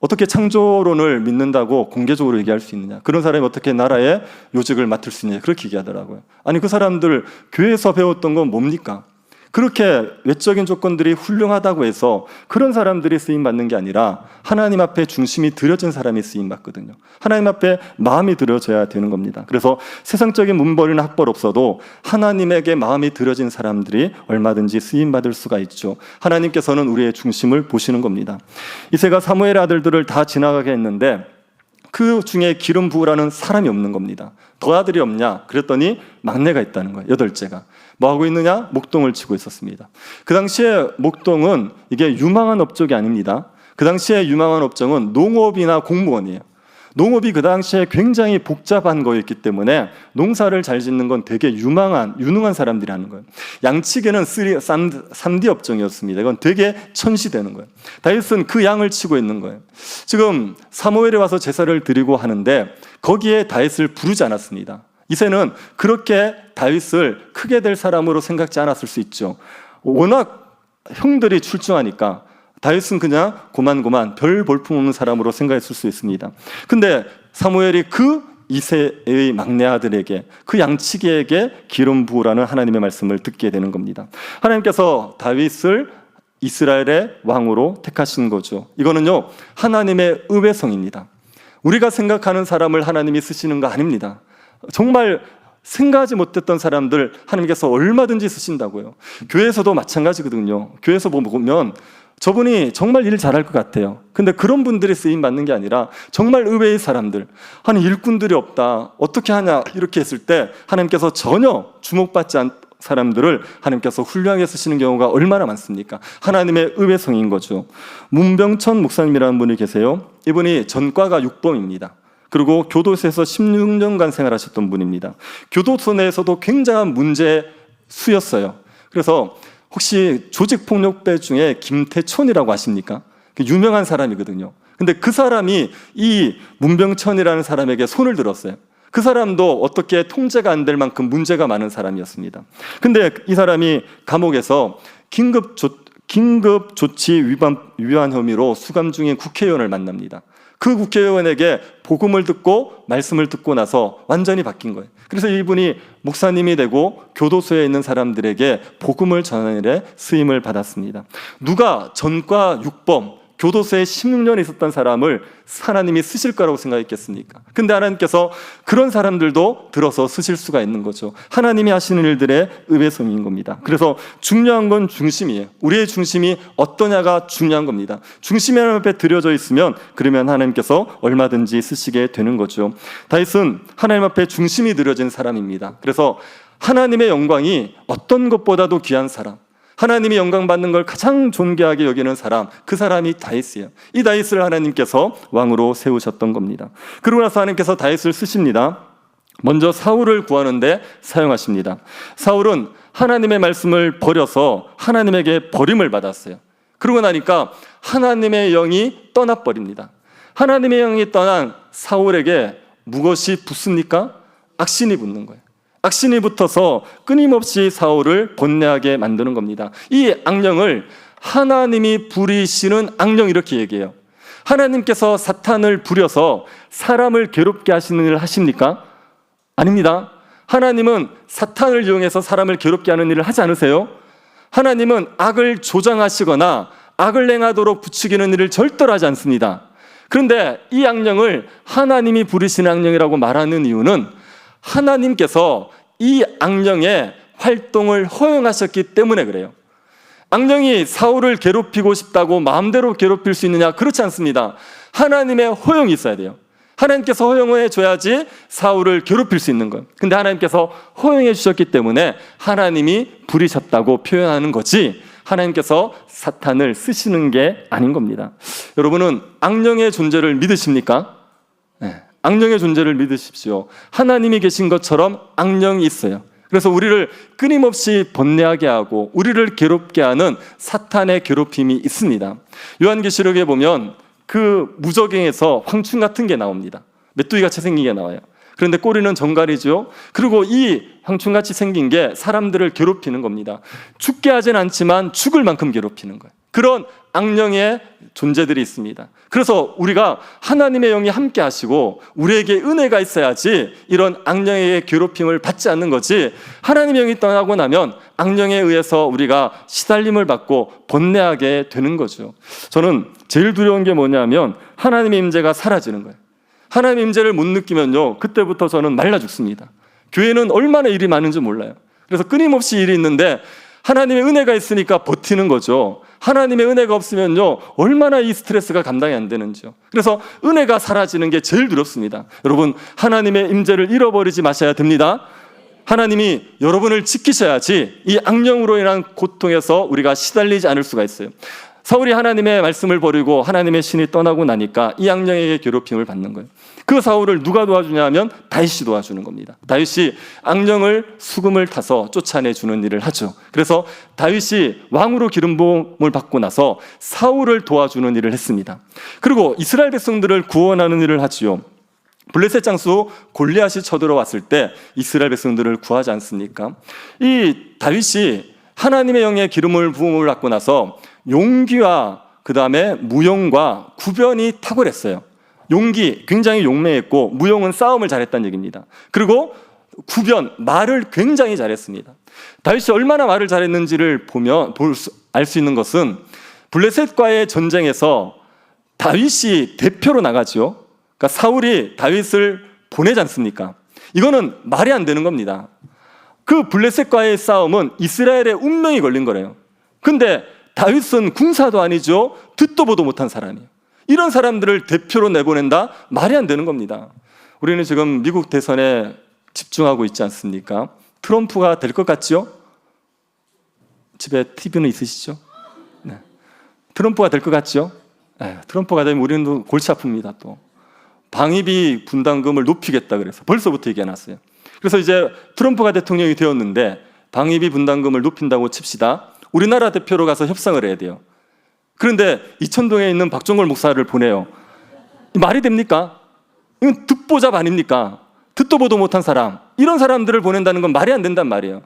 어떻게 창조론을 믿는다고 공개적으로 얘기할 수 있느냐? 그런 사람이 어떻게 나라의 요직을 맡을 수 있느냐? 그렇게 얘기하더라고요. 아니, 그 사람들 교회에서 배웠던 건 뭡니까? 그렇게 외적인 조건들이 훌륭하다고 해서 그런 사람들이 쓰임받는 게 아니라 하나님 앞에 중심이 들여진 사람이 쓰임받거든요. 하나님 앞에 마음이 들여져야 되는 겁니다. 그래서 세상적인 문벌이나 학벌 없어도 하나님에게 마음이 들여진 사람들이 얼마든지 쓰임받을 수가 있죠. 하나님께서는 우리의 중심을 보시는 겁니다. 이새가 사무엘의 아들들을 다 지나가게 했는데 그 중에 기름 부으라는 사람이 없는 겁니다. 더 아들이 없냐? 그랬더니 막내가 있다는 거예요. 8째가. 뭐 하고 있느냐? 목동을 치고 있었습니다. 그 당시에 목동은 이게 유망한 업종이 아닙니다. 그 당시에 유망한 업종은 농업이나 공무원이에요. 농업이 그 당시에 굉장히 복잡한 거였기 때문에 농사를 잘 짓는 건 되게 유능한 사람들이 하는 거예요. 양치기는 3D 업종이었습니다. 이건 되게 천시되는 거예요. 다윗은 그 양을 치고 있는 거예요. 지금 사무엘에 와서 제사를 드리고 하는데 거기에 다윗을 부르지 않았습니다. 이새는 그렇게 다윗을 크게 될 사람으로 생각지 않았을 수 있죠. 워낙 형들이 출중하니까 다윗은 그냥 고만고만 별 볼품없는 사람으로 생각했을 수 있습니다. 근데 사무엘이 그 이새의 막내 아들에게 그 양치기에게 기름 부으라는 하나님의 말씀을 듣게 되는 겁니다. 하나님께서 다윗을 이스라엘의 왕으로 택하신 거죠. 이거는요, 하나님의 의외성입니다. 우리가 생각하는 사람을 하나님이 쓰시는 거 아닙니다. 정말 생각하지 못했던 사람들 하나님께서 얼마든지 쓰신다고요. 교회에서도 마찬가지거든요. 교회에서 보면 저분이 정말 일 잘할 것 같아요. 근데 그런 분들이 쓰임받는 게 아니라 정말 의외의 사람들, 아니 일꾼들이 없다, 어떻게 하냐 이렇게 했을 때 하나님께서 전혀 주목받지 않은 사람들을 하나님께서 훌륭하게 쓰시는 경우가 얼마나 많습니까? 하나님의 의외성인 거죠. 문병천 목사님이라는 분이 계세요. 이분이 전과가 6범입니다. 그리고 교도소에서 16년간 생활하셨던 분입니다. 교도소 내에서도 굉장한 문제수였어요. 그래서 혹시 조직폭력배 중에 김태촌이라고 아십니까? 유명한 사람이거든요. 근데 그 사람이 이 문병천이라는 사람에게 손을 들었어요. 그 사람도 어떻게 통제가 안 될 만큼 문제가 많은 사람이었습니다. 근데 이 사람이 감옥에서 긴급 조치 위반 혐의로 수감 중인 국회의원을 만납니다. 그 국회의원에게 복음을 듣고 말씀을 듣고 나서 완전히 바뀐 거예요. 그래서 이분이 목사님이 되고 교도소에 있는 사람들에게 복음을 전하는 일에 쓰임을 받았습니다. 누가 전과 6범 교도소에 16년 있었던 사람을 하나님이 쓰실 거라고 생각했겠습니까? 근데 하나님께서 그런 사람들도 들어서 쓰실 수가 있는 거죠. 하나님이 하시는 일들의 의외성인 겁니다. 그래서 중요한 건 중심이에요. 우리의 중심이 어떠냐가 중요한 겁니다. 중심이 하나님 앞에 들여져 있으면 그러면 하나님께서 얼마든지 쓰시게 되는 거죠. 다윗은 하나님 앞에 중심이 들여진 사람입니다. 그래서 하나님의 영광이 어떤 것보다도 귀한 사람, 하나님이 영광 받는 걸 가장 존귀하게 여기는 사람, 그 사람이 다윗이에요. 이 다윗을 하나님께서 왕으로 세우셨던 겁니다. 그러고 나서 하나님께서 다윗을 쓰십니다. 먼저 사울을 구하는데 사용하십니다. 사울은 하나님의 말씀을 버려서 하나님에게 버림을 받았어요. 그러고 나니까 하나님의 영이 떠나버립니다. 하나님의 영이 떠난 사울에게 무엇이 붙습니까? 악신이 붙는 거예요. 악신이 붙어서 끊임없이 사울을 번뇌하게 만드는 겁니다. 이 악령을 하나님이 부리시는 악령, 이렇게 얘기해요. 하나님께서 사탄을 부려서 사람을 괴롭게 하시는 일을 하십니까? 아닙니다. 하나님은 사탄을 이용해서 사람을 괴롭게 하는 일을 하지 않으세요? 하나님은 악을 조장하시거나 악을 행하도록 부추기는 일을 절대로 하지 않습니다. 그런데 이 악령을 하나님이 부리시는 악령이라고 말하는 이유는 하나님께서 이 악령의 활동을 허용하셨기 때문에 그래요. 악령이 사울을 괴롭히고 싶다고 마음대로 괴롭힐 수 있느냐? 그렇지 않습니다. 하나님의 허용이 있어야 돼요. 하나님께서 허용해 줘야지 사울을 괴롭힐 수 있는 거예요. 근데 하나님께서 허용해 주셨기 때문에 하나님이 부리셨다고 표현하는 거지, 하나님께서 사탄을 쓰시는 게 아닌 겁니다. 여러분은 악령의 존재를 믿으십니까? 네, 악령의 존재를 믿으십시오. 하나님이 계신 것처럼 악령이 있어요. 그래서 우리를 끊임없이 번뇌하게 하고 우리를 괴롭게 하는 사탄의 괴롭힘이 있습니다. 요한계시록에 보면 그 무저갱에서 황충 같은 게 나옵니다. 메뚜기같이 생긴 게 나와요. 그런데 꼬리는 정갈이죠. 그리고 이 황충같이 생긴 게 사람들을 괴롭히는 겁니다. 죽게 하진 않지만 죽을 만큼 괴롭히는 거예요. 그런 악령의 존재들이 있습니다. 그래서 우리가 하나님의 영이 함께 하시고 우리에게 은혜가 있어야지 이런 악령의 괴롭힘을 받지 않는 거지, 하나님의 영이 떠나고 나면 악령에 의해서 우리가 시달림을 받고 번뇌하게 되는 거죠. 저는 제일 두려운 게 뭐냐면 하나님의 임재가 사라지는 거예요. 하나님의 임재를 못 느끼면요, 그때부터 저는 말라 죽습니다. 교회는 얼마나 일이 많은지 몰라요. 그래서 끊임없이 일이 있는데 하나님의 은혜가 있으니까 버티는 거죠. 하나님의 은혜가 없으면요, 얼마나 이 스트레스가 감당이 안 되는지요. 그래서 은혜가 사라지는 게 제일 두렵습니다. 여러분, 하나님의 임재를 잃어버리지 마셔야 됩니다. 하나님이 여러분을 지키셔야지 이 악령으로 인한 고통에서 우리가 시달리지 않을 수가 있어요. 사울이 하나님의 말씀을 버리고 하나님의 신이 떠나고 나니까 이 악령에게 괴롭힘을 받는 거예요. 그 사울을 누가 도와주냐 하면 다윗이 도와주는 겁니다. 다윗이 악령을 수금을 타서 쫓아내주는 일을 하죠. 그래서 다윗이 왕으로 기름 부음을 받고 나서 사울을 도와주는 일을 했습니다. 그리고 이스라엘 백성들을 구원하는 일을 하지요. 블레셋 장수 골리앗이 쳐들어왔을 때 이스라엘 백성들을 구하지 않습니까? 이 다윗이 하나님의 영의 기름을 부음을 받고 나서 용기와 그 다음에 무용과 구변이 탁월했어요. 용기, 굉장히 용맹했고, 무용은 싸움을 잘했다는 얘기입니다. 그리고 구변, 말을 굉장히 잘했습니다. 다윗이 얼마나 말을 잘했는지를 보면 알 수 있는 것은 블레셋과의 전쟁에서 다윗이 대표로 나가죠. 그러니까 사울이 다윗을 보내지 않습니까? 이거는 말이 안 되는 겁니다. 그 블레셋과의 싸움은 이스라엘의 운명이 걸린 거래요. 근데 다윗은 군사도 아니죠. 듣도 보도 못한 사람이에요. 이런 사람들을 대표로 내보낸다? 말이 안 되는 겁니다. 우리는 지금 미국 대선에 집중하고 있지 않습니까? 트럼프가 될 것 같죠? 집에 TV는 있으시죠? 네. 트럼프가 될 것 같죠? 네. 트럼프가 되면 우리는 또 골치 아픕니다. 또 방위비 분담금을 높이겠다 그래서 벌써부터 얘기해놨어요. 그래서 이제 트럼프가 대통령이 되었는데 방위비 분담금을 높인다고 칩시다. 우리나라 대표로 가서 협상을 해야 돼요. 그런데 이천동에 있는 박종걸 목사를 보내요. 말이 됩니까? 이건 듣보잡 아닙니까? 듣도 보도 못한 사람, 이런 사람들을 보낸다는 건 말이 안 된단 말이에요.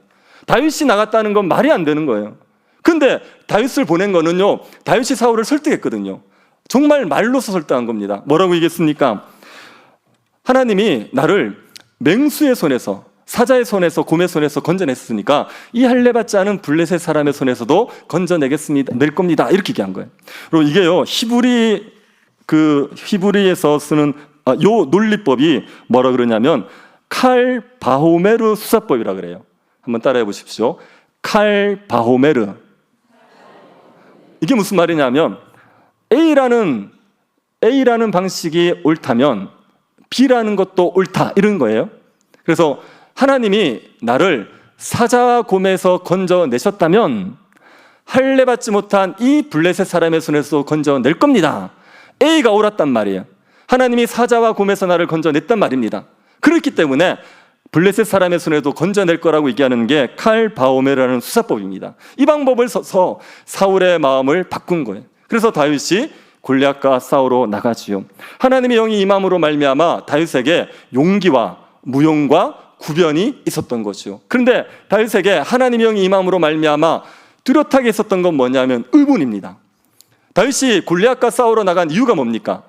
다윗이 나갔다는 건 말이 안 되는 거예요. 근데 다윗을 보낸 거는요, 다윗이 사울을 설득했거든요. 정말 말로서 설득한 겁니다. 뭐라고 얘기했습니까? 하나님이 나를 맹수의 손에서, 사자의 손에서, 곰의 손에서 건져냈으니까 이 할례 받지 않은 블레셋 사람의 손에서도 건져내겠습니다, 낼 겁니다, 이렇게 얘기한 거예요. 그리고 이게요, 히브리에서 쓰는 요 논리법이 뭐라 그러냐면 칼바호메르 수사법이라 그래요. 한번 따라해 보십시오. 칼바호메르. 이게 무슨 말이냐면 A라는 방식이 옳다면 B라는 것도 옳다, 이런 거예요. 그래서 하나님이 나를 사자와 곰에서 건져내셨다면 할례 받지 못한 이 블레셋 사람의 손에서 건져낼 겁니다. A가 옳았단 말이에요. 하나님이 사자와 곰에서 나를 건져냈단 말입니다. 그렇기 때문에 블레셋 사람의 손에도 건져낼 거라고 얘기하는 게 칼바오메라는 수사법입니다. 이 방법을 써서 사울의 마음을 바꾼 거예요. 그래서 다윗이 골리앗과 싸우러 나가지요. 하나님의 영이 임함으로 말미암아 다윗에게 용기와 무용과 구변이 있었던 거죠. 그런데 다윗에게 하나님의 영이 임함으로 말미암아 뚜렷하게 있었던 건 뭐냐면 의분입니다. 다윗이 골리앗과 싸우러 나간 이유가 뭡니까?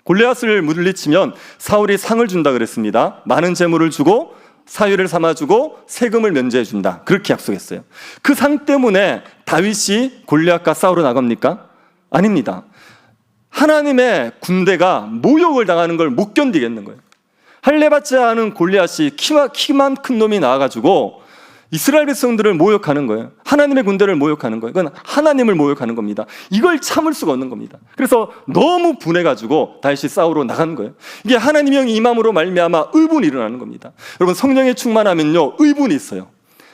골리앗을 물리치면 사울이 상을 준다 그랬습니다. 많은 재물을 주고 사위를 삼아주고 세금을 면제해 준다, 그렇게 약속했어요. 그 상 때문에 다윗이 골리앗과 싸우러 나갑니까? 아닙니다. 하나님의 군대가 모욕을 당하는 걸 못 견디겠는 거예요. 할례받지 않은 골리앗이 키만 큰 놈이 나와가지고 이스라엘 백성들을 모욕하는 거예요. 하나님의 군대를 모욕하는 거예요. 이건 하나님을 모욕하는 겁니다. 이걸 참을 수가 없는 겁니다. 그래서 너무 분해가지고 다시 싸우러 나간 거예요. 이게 하나님의 영이 임함으로 말미암아 의분이 일어나는 겁니다. 여러분, 성령에 충만하면요, 의분이 있어요.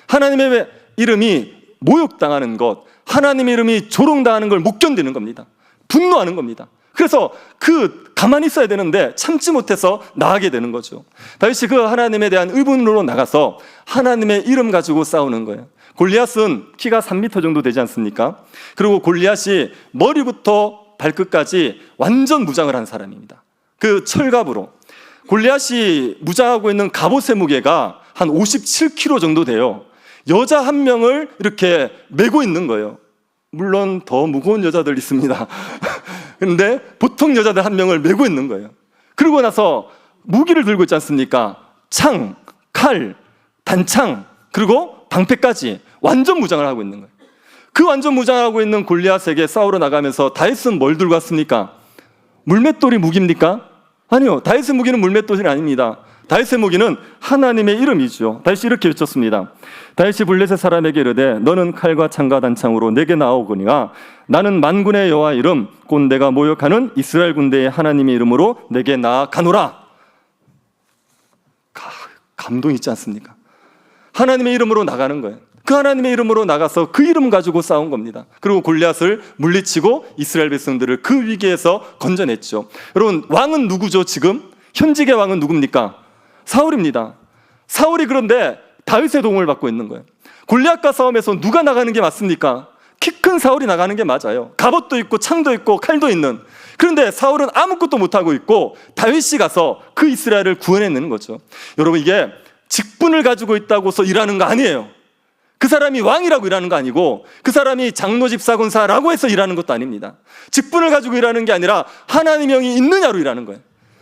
하나님의 이름이 모욕당하는 것, 하나님의 이름이 조롱당하는 걸 못 견디는 겁니다. 분노하는 겁니다. 그래서 가만히 있어야 되는데 참지 못해서 나가게 되는 거죠. 다윗이 그 하나님에 대한 의분으로 나가서 하나님의 이름 가지고 싸우는 거예요. 골리앗은 키가 3m 정도 되지 않습니까? 그리고 골리앗이 머리부터 발끝까지 완전 무장을 한 사람입니다. 그 철갑으로. 골리앗이 무장하고 있는 갑옷의 무게가 한 57kg 정도 돼요. 여자 한 명을 이렇게 메고 있는 거예요. 물론 더 무거운 여자들 있습니다. 그런데 보통 여자들 한 명을 메고 있는 거예요. 그러고 나서 무기를 들고 있지 않습니까? 창, 칼, 단창, 그리고 방패까지 완전 무장을 하고 있는 거예요. 그 완전 무장을 하고 있는 골리앗에게 싸우러 나가면서 다윗은 뭘 들고 왔습니까? 물맷돌이 무기입니까? 아니요, 다윗의 무기는 물맷돌이 아닙니다. 다윗의 무기는 하나님의 이름이죠. 다윗이 이렇게 외쳤습니다. 다윗이 블레셋 사람에게 이르되 너는 칼과 창과 단창으로 내게 나오거니와 나는 만군의 여호와 이름 곧 내가 모욕하는 이스라엘 군대의 하나님의 이름으로 내게 나아가노라. 감동 있지 않습니까? 하나님의 이름으로 나가는 거예요. 그 하나님의 이름으로 나가서 그 이름 가지고 싸운 겁니다. 그리고 골리앗을 물리치고 이스라엘 백성들을 그 위기에서 건져냈죠. 여러분, 왕은 누구죠? 지금 현직의 왕은 누굽니까? 사울입니다. 사울이 그런데 다윗의 도움을 받고 있는 거예요. 골리앗과 싸움에서 누가 나가는 게 맞습니까? 키 큰 사울이 나가는 게 맞아요. 갑옷도 있고 창도 있고 칼도 있는. 그런데 사울은 아무것도 못하고 있고 다윗이 가서 그 이스라엘을 구원해내는 거죠. 여러분, 이게 직분을 가지고 있다고서 일하는 거 아니에요. 그 사람이 왕이라고 일하는 거 아니고 그 사람이 장로 집사군사라고 해서 일하는 것도 아닙니다. 직분을 가지고 일하는 게 아니라 하나님의 영이 있느냐로 일하는 거예요.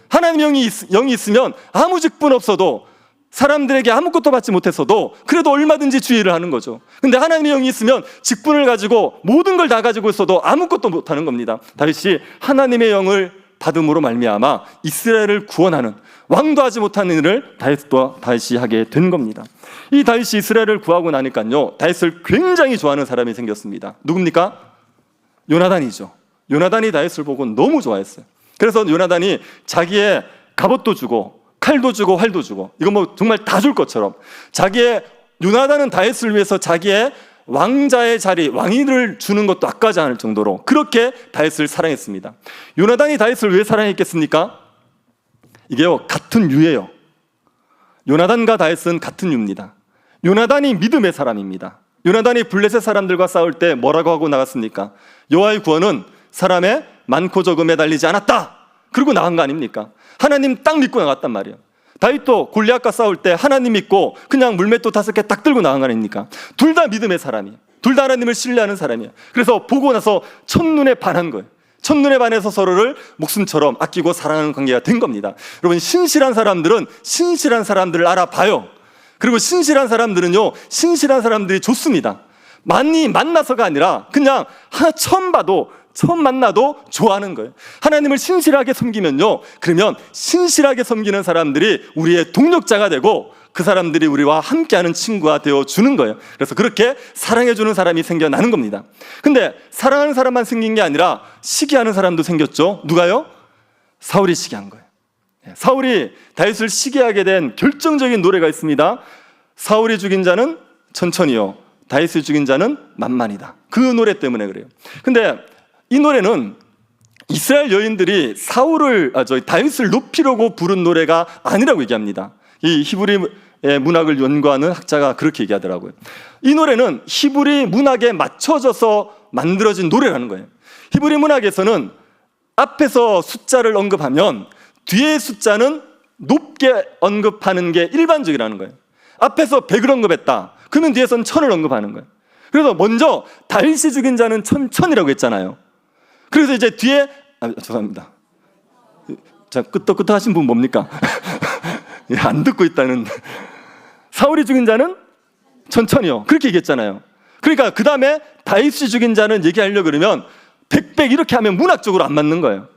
하나님의 영이 있으면 아무 직분 없어도 사람들에게 아무것도 받지 못했어도 그래도 얼마든지 주의를 하는 거죠. 근데 하나님의 영이 있으면 직분을 가지고 모든 걸 다 가지고 있어도 아무것도 못하는 겁니다. 다윗이 하나님의 영을 받음으로 말미암아 이스라엘을 구원하는, 왕도 하지 못하는 일을 다윗이 하게 된 겁니다. 이 다윗이 이스라엘을 구하고 나니까요, 다윗을 굉장히 좋아하는 사람이 생겼습니다. 누굽니까? 요나단이죠. 요나단이 다윗을 보고 너무 좋아했어요. 그래서 요나단이 자기의 갑옷도 주고 칼도 주고 활도 주고, 이거 뭐 정말 다 줄 것처럼 요나단은 다윗을 위해서 자기의 왕자의 자리, 왕위를 주는 것도 아까지 않을 정도로 그렇게 다윗을 사랑했습니다. 요나단이 다윗을 왜 사랑했겠습니까? 이게요, 같은 유예요. 요나단과 다윗은 같은 유입니다. 요나단이 믿음의 사람입니다. 요나단이 블레셋 사람들과 싸울 때 뭐라고 하고 나갔습니까? 여호와의 구원은 사람의 많고 적음에 달리지 않았다. 그리고 나간 거 아닙니까? 하나님 딱 믿고 나갔단 말이에요. 다윗도 골리앗과 싸울 때 하나님 믿고 그냥 물맷돌 5개 딱 들고 나간 거 아닙니까? 둘 다 믿음의 사람이에요. 둘 다 하나님을 신뢰하는 사람이에요. 그래서 보고 나서 첫눈에 반한 거예요. 첫눈에 반해서 서로를 목숨처럼 아끼고 사랑하는 관계가 된 겁니다. 여러분, 신실한 사람들은 신실한 사람들을 알아봐요. 그리고 신실한 사람들은요, 신실한 사람들이 좋습니다. 많이 만나서가 아니라 그냥 처음 만나도 좋아하는 거예요. 하나님을 신실하게 섬기면요, 그러면 신실하게 섬기는 사람들이 우리의 동력자가 되고 그 사람들이 우리와 함께하는 친구가 되어주는 거예요. 그래서 그렇게 사랑해주는 사람이 생겨나는 겁니다. 근데 사랑하는 사람만 생긴 게 아니라 시기하는 사람도 생겼죠. 누가요? 사울이 시기한 거예요. 사울이 다윗을 시기하게 된 결정적인 노래가 있습니다. 사울이 죽인 자는 천천히요, 다윗을 죽인 자는 만만이다. 그 노래 때문에 그래요. 근데 이 노래는 이스라엘 여인들이 다윗을 높이려고 부른 노래가 아니라고 얘기합니다. 이 히브리 문학을 연구하는 학자가 그렇게 얘기하더라고요. 이 노래는 히브리 문학에 맞춰져서 만들어진 노래라는 거예요. 히브리 문학에서는 앞에서 숫자를 언급하면 뒤에 숫자는 높게 언급하는 게 일반적이라는 거예요. 앞에서 100을 언급했다. 그러면 뒤에서는 1000을 언급하는 거예요. 그래서 먼저 다윗이 죽인 자는 천이라고 했잖아요. 그래서 이제 뒤에 죄송합니다. 자, 끄떡끄떡 하신 분 뭡니까? 안 듣고 있다는. 사울이 죽인 자는 천이요. 그렇게 얘기했잖아요. 그러니까 그 다음에 다윗이 죽인 자는 얘기하려고 그러면 100 이렇게 하면 문학적으로 안 맞는 거예요.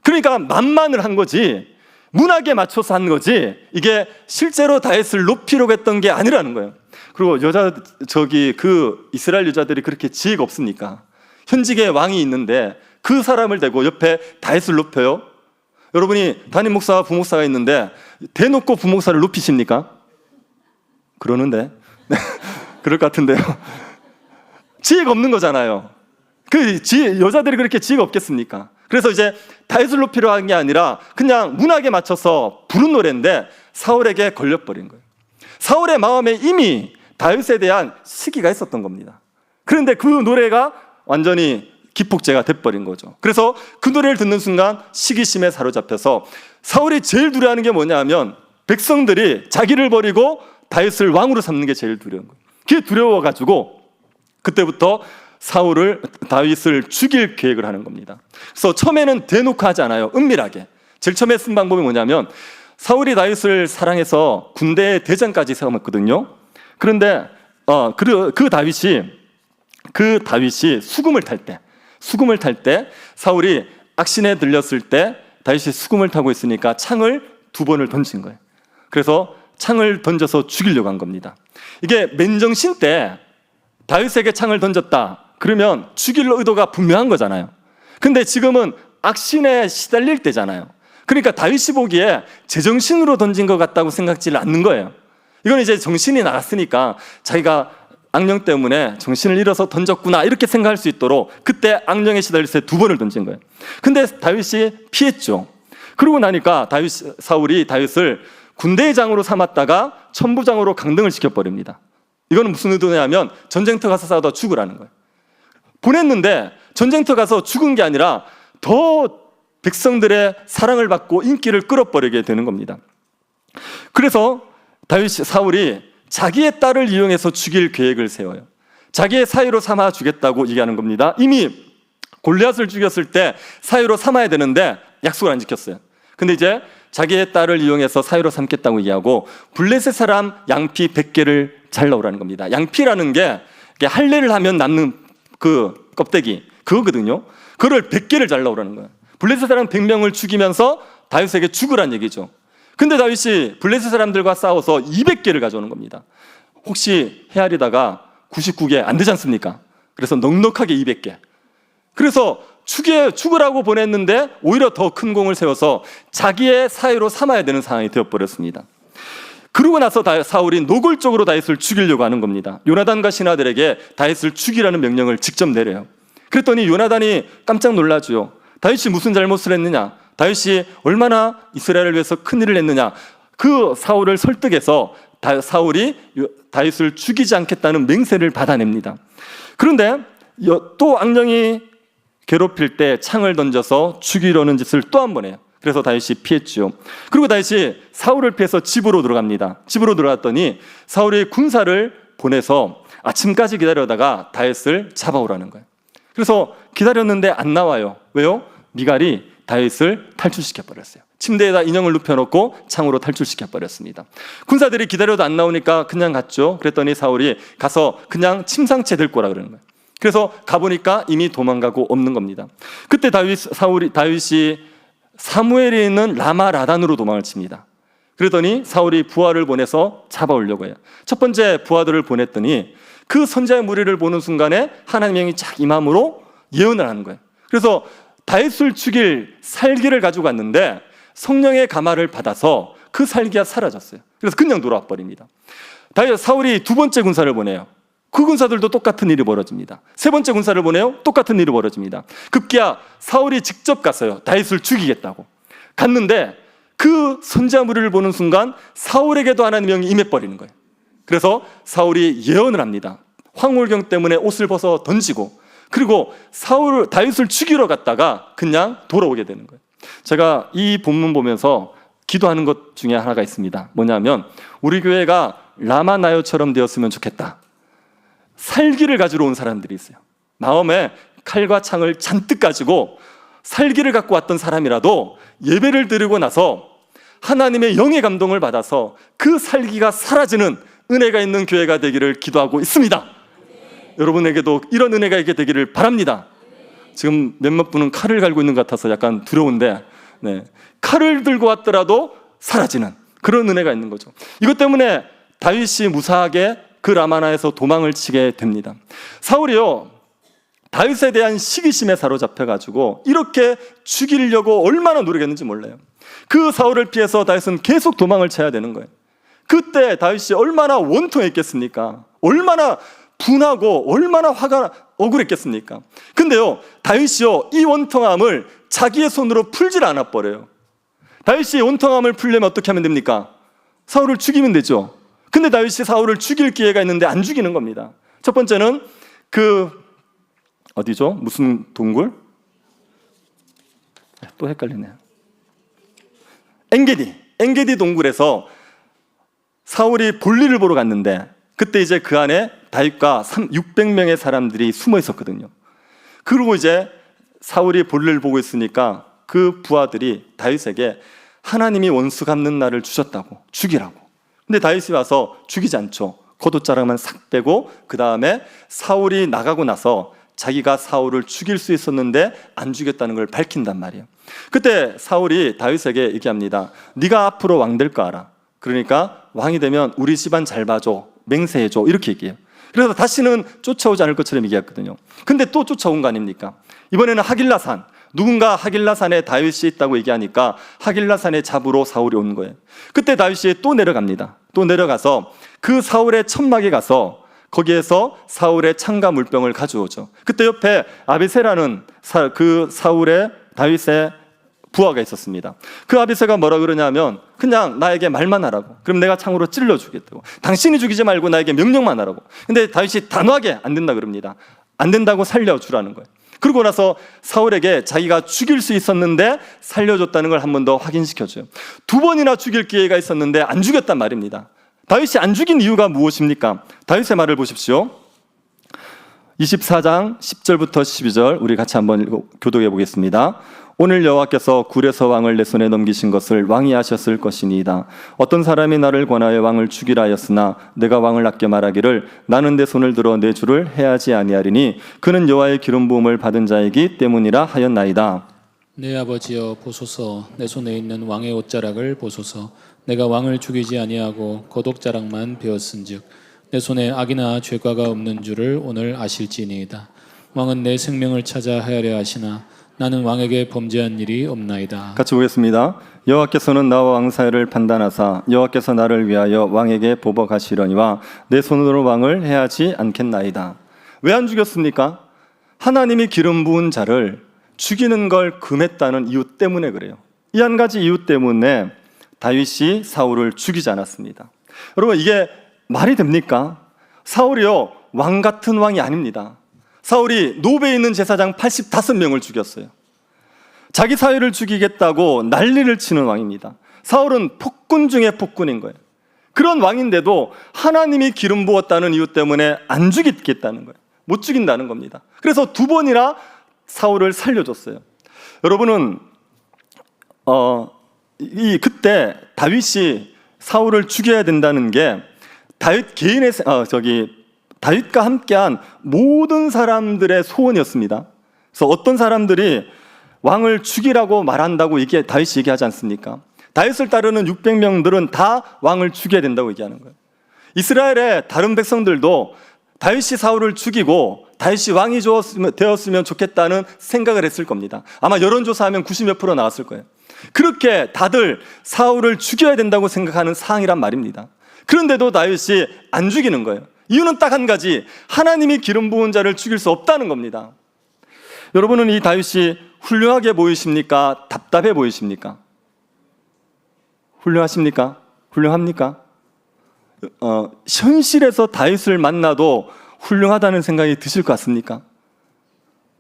그러니까 만만을 한 거지, 문학에 맞춰서 한 거지, 이게 실제로 다윗을 높이려고 했던 게 아니라는 거예요. 그리고 그 이스라엘 여자들이 그렇게 지혜가 없습니까? 현직에 왕이 있는데 그 사람을 대고 옆에 다윗을 높여요? 여러분이 담임 목사와 부목사가 있는데 대놓고 부목사를 높이십니까? 그러는데 그럴 것 같은데요. 지혜가 없는 거잖아요. 여자들이 그렇게 지혜가 없겠습니까? 그래서 이제 다윗을 높이려 한 게 아니라 그냥 문학에 맞춰서 부른 노래인데 사울에게 걸려버린 거예요. 사울의 마음에 이미 다윗에 대한 시기가 있었던 겁니다. 그런데 그 노래가 완전히 기폭제가 돼버린 거죠. 그래서 그 노래를 듣는 순간 시기심에 사로잡혀서 사울이 제일 두려워하는 게 뭐냐 하면 백성들이 자기를 버리고 다윗을 왕으로 삼는 게 제일 두려운 거예요. 그게 두려워가지고 그때부터 다윗을 죽일 계획을 하는 겁니다. 그래서 처음에는 대놓고 하지 않아요. 은밀하게. 제일 처음에 쓴 방법이 뭐냐면 사울이 다윗을 사랑해서 군대 대장까지 세워놨거든요. 그런데 그 다윗이 수금을 탈 때 사울이 악신에 들렸을 때 다윗이 수금을 타고 있으니까 창을 2번을 던진 거예요. 그래서 창을 던져서 죽이려고 한 겁니다. 이게 맨정신 때 다윗에게 창을 던졌다 그러면 죽일 의도가 분명한 거잖아요. 근데 지금은 악신에 시달릴 때잖아요. 그러니까 다윗이 보기에 제정신으로 던진 것 같다고 생각지 않는 거예요. 이건 이제 정신이 나갔으니까 자기가 악령 때문에 정신을 잃어서 던졌구나 이렇게 생각할 수 있도록 그때 악령에 시달릴 때 2번을 던진 거예요. 근데 다윗이 피했죠. 그러고 나니까 사울이 다윗을 군대장으로 삼았다가 천부장으로 강등을 시켜버립니다. 이거는 무슨 의도냐면 전쟁터 가서 싸우다 죽으라는 거예요. 보냈는데 전쟁터 가서 죽은 게 아니라 더 백성들의 사랑을 받고 인기를 끌어버리게 되는 겁니다. 그래서 사울이 자기의 딸을 이용해서 죽일 계획을 세워요. 자기의 사위로 삼아 주겠다고 얘기하는 겁니다. 이미 골리앗을 죽였을 때 사위로 삼아야 되는데 약속을 안 지켰어요. 근데 이제 자기의 딸을 이용해서 사위로 삼겠다고 얘기하고 블레셋 사람 양피 100개를 잘라오라는 겁니다. 양피라는 게 할례를 하면 남는 그 껍데기 그거거든요. 그걸 100개를 잘라오라는 거예요. 블레셋 사람 100명을 죽이면서 다윗에게 죽으란 얘기죠. 근데 다윗이 블레셋 사람들과 싸워서 200개를 가져오는 겁니다. 혹시 헤아리다가 99개 안 되지 않습니까? 그래서 넉넉하게 200개. 그래서 죽으라고 보냈는데 오히려 더 큰 공을 세워서 자기의 사위로 삼아야 되는 상황이 되어버렸습니다. 그러고 나서 사울이 노골적으로 다윗을 죽이려고 하는 겁니다. 요나단과 신하들에게 다윗을 죽이라는 명령을 직접 내려요. 그랬더니 요나단이 깜짝 놀라죠. 다윗이 무슨 잘못을 했느냐? 다윗이 얼마나 이스라엘을 위해서 큰일을 했느냐? 그 사울을 설득해서 사울이 다윗을 죽이지 않겠다는 맹세를 받아냅니다. 그런데 또 악령이 괴롭힐 때 창을 던져서 죽이려는 짓을 또 한 번 해요. 그래서 다윗이 피했죠. 그리고 다윗이 사울을 피해서 집으로 들어갑니다. 집으로 들어갔더니 사울이 군사를 보내서 아침까지 기다려다가 다윗을 잡아오라는 거예요. 그래서 기다렸는데 안 나와요. 왜요? 미갈이 다윗을 탈출시켜버렸어요. 침대에다 인형을 눕혀놓고 창으로 탈출시켜버렸습니다. 군사들이 기다려도 안 나오니까 그냥 갔죠. 그랬더니 사울이 가서 그냥 침상채 들고 오라 그러는 거예요. 그래서 가보니까 이미 도망가고 없는 겁니다. 그때 다윗이 사무엘에 있는 라마 라단으로 도망을 칩니다. 그러더니 사울이 부하를 보내서 잡아오려고 해요. 첫 번째 부하들을 보냈더니 그 선지자의 무리를 보는 순간에 하나님의 영이 쫙 임함으로 예언을 하는 거예요. 그래서 다윗을 죽일 살기를 가지고 갔는데 성령의 감화를 받아서 그 살기가 사라졌어요. 그래서 그냥 돌아와 버립니다. 사울이 두 번째 군사를 보내요. 그 군사들도 똑같은 일이 벌어집니다. 세 번째 군사를 보내요. 똑같은 일이 벌어집니다. 급기야 사울이 직접 갔어요. 다윗을 죽이겠다고. 갔는데 그 선지자 무리를 보는 순간 사울에게도 하나님의 영이 임해버리는 거예요. 그래서 사울이 예언을 합니다. 황홀경 때문에 옷을 벗어 던지고 그리고 다윗을 죽이러 갔다가 그냥 돌아오게 되는 거예요. 제가 이 본문 보면서 기도하는 것 중에 하나가 있습니다. 뭐냐면 우리 교회가 라마나요처럼 되었으면 좋겠다. 살기를 가지러 온 사람들이 있어요. 마음에 칼과 창을 잔뜩 가지고 살기를 갖고 왔던 사람이라도 예배를 드리고 나서 하나님의 영의 감동을 받아서 그 살기가 사라지는 은혜가 있는 교회가 되기를 기도하고 있습니다. 여러분에게도 이런 은혜가 있게 되기를 바랍니다. 지금 몇몇 분은 칼을 갈고 있는 것 같아서 약간 두려운데, 칼을 들고 왔더라도 사라지는 그런 은혜가 있는 거죠. 이것 때문에 다윗이 무사하게 그 라마나에서 도망을 치게 됩니다. 사울이요, 다윗에 대한 시기심에 사로잡혀가지고 이렇게 죽이려고 얼마나 노력했는지 몰라요. 그 사울을 피해서 다윗은 계속 도망을 쳐야 되는 거예요. 그때 다윗이 얼마나 원통했겠습니까? 얼마나 분하고 얼마나 화가 억울했겠습니까? 근데요, 다윗이요, 이 원통함을 자기의 손으로 풀질 않아 버려요. 다윗이 원통함을 풀려면 어떻게 하면 됩니까? 사울을 죽이면 되죠. 근데 다윗이 사울을 죽일 기회가 있는데 안 죽이는 겁니다. 첫 번째는 어디죠? 무슨 동굴? 또 헷갈리네요. 엔게디 동굴에서 사울이 볼일을 보러 갔는데 그때 이제 그 안에 다윗과 600명의 사람들이 숨어 있었거든요. 그리고 이제 사울이 볼일을 보고 있으니까 그 부하들이 다윗에게 하나님이 원수 갚는 날을 주셨다고, 죽이라고. 근데 다윗이 와서 죽이지 않죠. 겉옷자락만 싹 빼고 그 다음에 사울이 나가고 나서 자기가 사울을 죽일 수 있었는데 안 죽였다는 걸 밝힌단 말이에요. 그때 사울이 다윗에게 얘기합니다. 네가 앞으로 왕 될 거 알아. 그러니까 왕이 되면 우리 집안 잘 봐줘, 맹세해줘, 이렇게 얘기해요. 그래서 다시는 쫓아오지 않을 것처럼 얘기했거든요. 근데 또 쫓아온 거 아닙니까? 이번에는 하길라산, 누군가 하길라산에 다윗이 있다고 얘기하니까 하길라산에 잡으러 사울이 온 거예요. 그때 다윗이 또 내려갑니다. 또 내려가서 그 사울의 천막에 가서 거기에서 사울의 창과 물병을 가져오죠. 그때 옆에 아비새라는 사울의 다윗의 부하가 있었습니다. 그 아비새가 뭐라 그러냐면 그냥 나에게 말만 하라고. 그럼 내가 창으로 찔러주겠다고. 당신이 죽이지 말고 나에게 명령만 하라고. 근데 다윗이 단호하게 안 된다 그럽니다. 안 된다고 살려주라는 거예요. 그러고 나서 사울에게 자기가 죽일 수 있었는데 살려줬다는 걸 한 번 더 확인시켜줘요. 2번이나 죽일 기회가 있었는데 안 죽였단 말입니다. 다윗이 안 죽인 이유가 무엇입니까? 다윗의 말을 보십시오. 24장 10절부터 12절 우리 같이 한번 교독해 보겠습니다. 오늘 여호와께서 굴에서 왕을 내 손에 넘기신 것을 왕이 아셨을 것이니이다. 어떤 사람이 나를 권하여 왕을 죽이라 하였으나 내가 왕을 아껴 말하기를 나는 내 손을 들어 내 주를 해하지 아니하리니 그는 여호와의 기름 부음을 받은 자이기 때문이라 하였나이다. 내 아버지여 보소서, 내 손에 있는 왕의 옷자락을 보소서. 내가 왕을 죽이지 아니하고 겉옷자락만 베었은즉 내 손에 악이나 죄과가 없는 줄을 오늘 아실지니이다. 왕은 내 생명을 찾아 하야려 하시나 나는 왕에게 범죄한 일이 없나이다. 같이 보겠습니다. 여호와께서는 나와 왕 사이를 판단하사 여호와께서 나를 위하여 왕에게 보복하시려니와 내 손으로 왕을 해하지 않겠나이다. 왜 안 죽였습니까? 하나님이 기름 부은 자를 죽이는 걸 금했다는 이유 때문에 그래요. 이 한 가지 이유 때문에 다윗이 사울을 죽이지 않았습니다. 여러분, 이게 말이 됩니까? 사울이요, 왕 같은 왕이 아닙니다. 사울이 노베에 있는 제사장 85명을 죽였어요. 자기 사위를 죽이겠다고 난리를 치는 왕입니다. 사울은 폭군 중에 폭군인 거예요. 그런 왕인데도 하나님이 기름 부었다는 이유 때문에 안 죽이겠다는 거예요. 못 죽인다는 겁니다. 그래서 2번이나 사울을 살려줬어요. 여러분은 그때 다윗이 사울을 죽여야 된다는 게 다윗 개인의 다윗과 함께한 모든 사람들의 소원이었습니다. 그래서 어떤 사람들이 왕을 죽이라고 말한다고 다윗이 얘기하지 않습니까? 다윗을 따르는 600명들은 다 왕을 죽여야 된다고 얘기하는 거예요. 이스라엘의 다른 백성들도 다윗이 사울을 죽이고 다윗이 왕이 되었으면 좋겠다는 생각을 했을 겁니다. 아마 여론조사하면 90몇 % 나왔을 거예요. 그렇게 다들 사울을 죽여야 된다고 생각하는 사항이란 말입니다. 그런데도 다윗이 안 죽이는 거예요. 이유는 딱 한 가지, 하나님이 기름 부은 자를 죽일 수 없다는 겁니다. 여러분은 이 다윗이 훌륭하게 보이십니까? 답답해 보이십니까? 훌륭하십니까? 훌륭합니까? 현실에서 다윗을 만나도 훌륭하다는 생각이 드실 것 같습니까?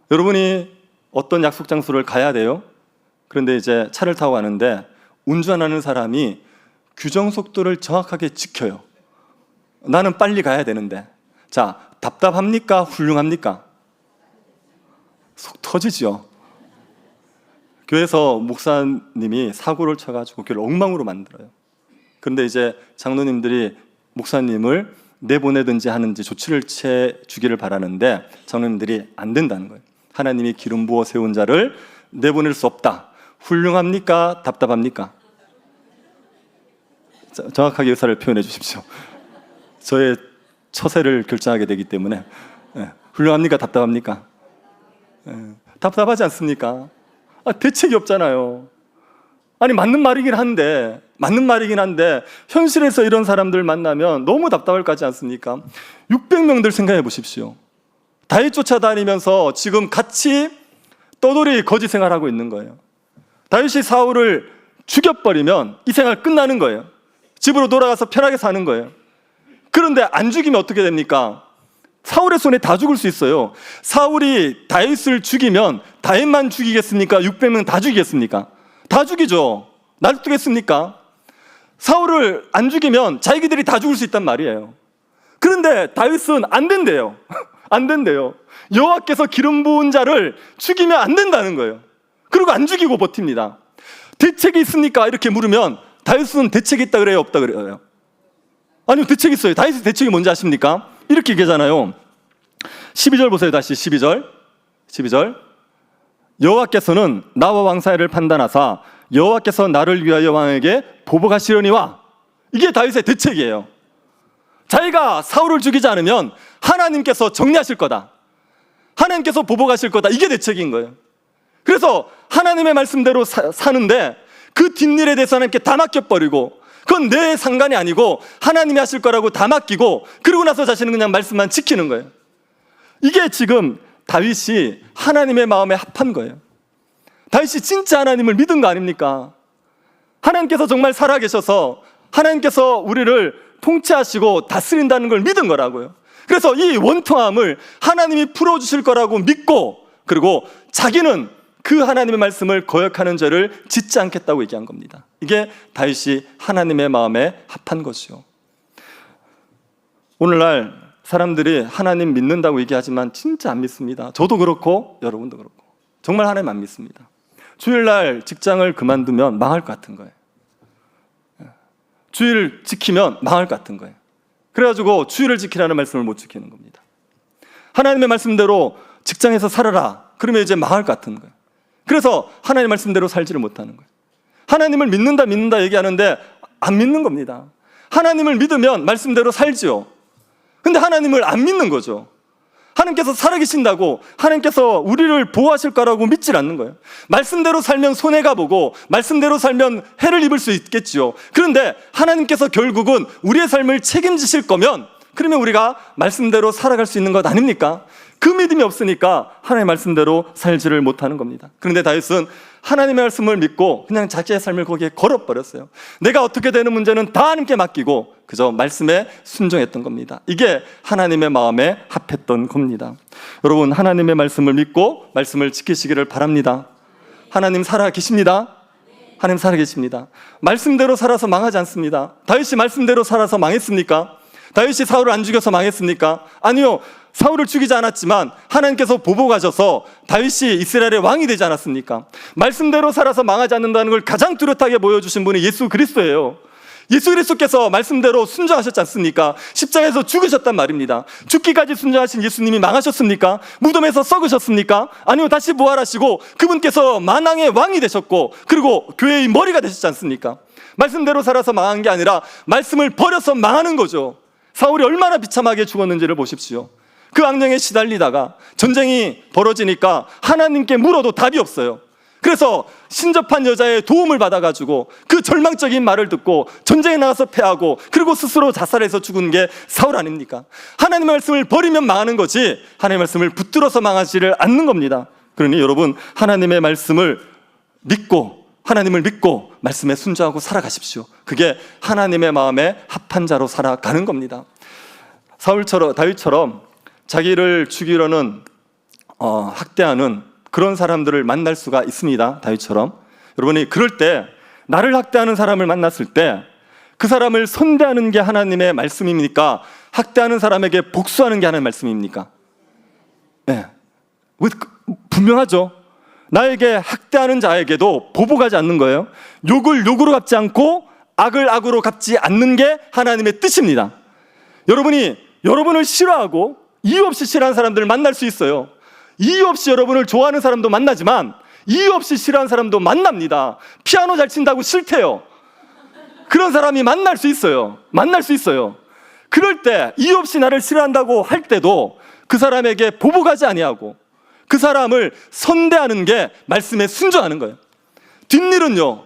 여러분이 어떤 약속 장소를 가야 돼요? 그런데 이제 차를 타고 가는데 운전하는 사람이 규정 속도를 정확하게 지켜요. 나는 빨리 가야 되는데. 자, 답답합니까? 훌륭합니까? 속 터지죠. 교회에서 목사님이 사고를 쳐가지고 교회를 엉망으로 만들어요. 그런데 이제 장로님들이 목사님을 내보내든지 하는지 조치를 취해주기를 바라는데 장로님들이 안 된다는 거예요. 하나님이 기름 부어 세운 자를 내보낼 수 없다. 훌륭합니까? 답답합니까? 정확하게 의사를 표현해 주십시오. 저의 처세를 결정하게 되기 때문에. 훌륭합니까? 답답합니까? 답답하지 않습니까? 대책이 없잖아요. 아니 맞는 말이긴 한데 현실에서 이런 사람들 만나면 너무 답답할 것 같지 않습니까? 600명들 생각해 보십시오. 다윗 쫓아다니면서 지금 같이 떠돌이 거지 생활하고 있는 거예요. 다윗이 사울을 죽여버리면 이 생활 끝나는 거예요. 집으로 돌아가서 편하게 사는 거예요. 그런데 안 죽이면 어떻게 됩니까? 사울의 손에 다 죽을 수 있어요. 사울이 다윗을 죽이면 다윗만 죽이겠습니까? 600명 다 죽이겠습니까? 다 죽이죠. 놔두겠습니까? 사울을 안 죽이면 자기들이 다 죽을 수 있단 말이에요. 그런데 다윗은 안 된대요. 안 된대요. 여호와께서 기름 부은 자를 죽이면 안 된다는 거예요. 그리고 안 죽이고 버팁니다. 대책이 있습니까? 이렇게 물으면 다윗은 대책이 있다 그래요? 없다 그래요? 아니요, 대책이 있어요. 다윗의 대책이 뭔지 아십니까? 이렇게 얘기하잖아요. 12절 보세요. 다시 12절. 여호와께서는 나와 왕 사이를 판단하사 여호와께서 나를 위하여 왕에게 보복하시려니와. 이게 다윗의 대책이에요. 자기가 사울을 죽이지 않으면 하나님께서 정리하실 거다. 하나님께서 보복하실 거다. 이게 대책인 거예요. 그래서 하나님의 말씀대로 사는데 그 뒷일에 대해서 하나님께 다 맡겨버리고, 그건 내 상관이 아니고 하나님이 하실 거라고 다 맡기고, 그러고 나서 자신은 그냥 말씀만 지키는 거예요. 이게 지금 다윗이 하나님의 마음에 합한 거예요. 다윗이 진짜 하나님을 믿은 거 아닙니까? 하나님께서 정말 살아계셔서 하나님께서 우리를 통치하시고 다스린다는 걸 믿은 거라고요. 그래서 이 원통함을 하나님이 풀어주실 거라고 믿고, 그리고 자기는 그 하나님의 말씀을 거역하는 죄를 짓지 않겠다고 얘기한 겁니다. 이게 다윗이 하나님의 마음에 합한 것이요. 오늘날 사람들이 하나님 믿는다고 얘기하지만 진짜 안 믿습니다. 저도 그렇고 여러분도 그렇고 정말 하나님 안 믿습니다. 주일날 직장을 그만두면 망할 것 같은 거예요. 주일 지키면 망할 것 같은 거예요. 그래가지고 주일을 지키라는 말씀을 못 지키는 겁니다. 하나님의 말씀대로 직장에서 살아라. 그러면 이제 망할 것 같은 거예요. 그래서 하나님의 말씀대로 살지를 못하는 거예요. 하나님을 믿는다 얘기하는데 안 믿는 겁니다. 하나님을 믿으면 말씀대로 살지요. 근데 하나님을 안 믿는 거죠. 하나님께서 살아계신다고, 하나님께서 우리를 보호하실 거라고 믿질 않는 거예요. 말씀대로 살면 손해가 보고 말씀대로 살면 해를 입을 수 있겠지요. 그런데 하나님께서 결국은 우리의 삶을 책임지실 거면 그러면 우리가 말씀대로 살아갈 수 있는 것 아닙니까? 그 믿음이 없으니까 하나님의 말씀대로 살지를 못하는 겁니다. 그런데 다윗은 하나님의 말씀을 믿고 그냥 자기의 삶을 거기에 걸어버렸어요. 내가 어떻게 되는 문제는 다 하나님께 맡기고 그저 말씀에 순종했던 겁니다. 이게 하나님의 마음에 합했던 겁니다. 여러분, 하나님의 말씀을 믿고 말씀을 지키시기를 바랍니다. 하나님 살아 계십니다. 하나님 살아 계십니다. 말씀대로 살아서 망하지 않습니다. 다윗이 말씀대로 살아서 망했습니까? 다윗이 사울을 안 죽여서 망했습니까? 아니요. 사울을 죽이지 않았지만 하나님께서 보복하셔서 다윗이 이스라엘의 왕이 되지 않았습니까? 말씀대로 살아서 망하지 않는다는 걸 가장 뚜렷하게 보여주신 분이 예수 그리스도예요. 예수 그리스도께서 말씀대로 순종하셨지 않습니까? 십자가에서 죽으셨단 말입니다. 죽기까지 순종하신 예수님이 망하셨습니까? 무덤에서 썩으셨습니까? 아니요, 다시 부활하시고 그분께서 만왕의 왕이 되셨고 그리고 교회의 머리가 되셨지 않습니까? 말씀대로 살아서 망한 게 아니라 말씀을 버려서 망하는 거죠. 사울이 얼마나 비참하게 죽었는지를 보십시오. 그 악령에 시달리다가 전쟁이 벌어지니까 하나님께 물어도 답이 없어요. 그래서 신접한 여자의 도움을 받아가지고 그 절망적인 말을 듣고 전쟁에 나가서 패하고 그리고 스스로 자살해서 죽은 게 사울 아닙니까? 하나님의 말씀을 버리면 망하는 거지 하나님의 말씀을 붙들어서 망하지를 않는 겁니다. 그러니 여러분, 하나님의 말씀을 믿고 하나님을 믿고 말씀에 순종하고 살아가십시오. 그게 하나님의 마음에 합한 자로 살아가는 겁니다. 다윗처럼 자기를 죽이려는 학대하는 그런 사람들을 만날 수가 있습니다. 다윗처럼. 여러분이 그럴 때 나를 학대하는 사람을 만났을 때 그 사람을 선대하는 게 하나님의 말씀입니까? 학대하는 사람에게 복수하는 게 하나님의 말씀입니까? 네. 분명하죠. 나에게 학대하는 자에게도 보복하지 않는 거예요. 욕을 욕으로 갚지 않고 악을 악으로 갚지 않는 게 하나님의 뜻입니다. 여러분이 여러분을 싫어하고 이유 없이 싫어하는 사람들을 만날 수 있어요. 이유 없이 여러분을 좋아하는 사람도 만나지만 이유 없이 싫어하는 사람도 만납니다. 피아노 잘 친다고 싫대요. 그런 사람이 만날 수 있어요. 그럴 때 이유 없이 나를 싫어한다고 할 때도 그 사람에게 보복하지 아니하고 그 사람을 선대하는 게 말씀에 순종하는 거예요. 뒷일은요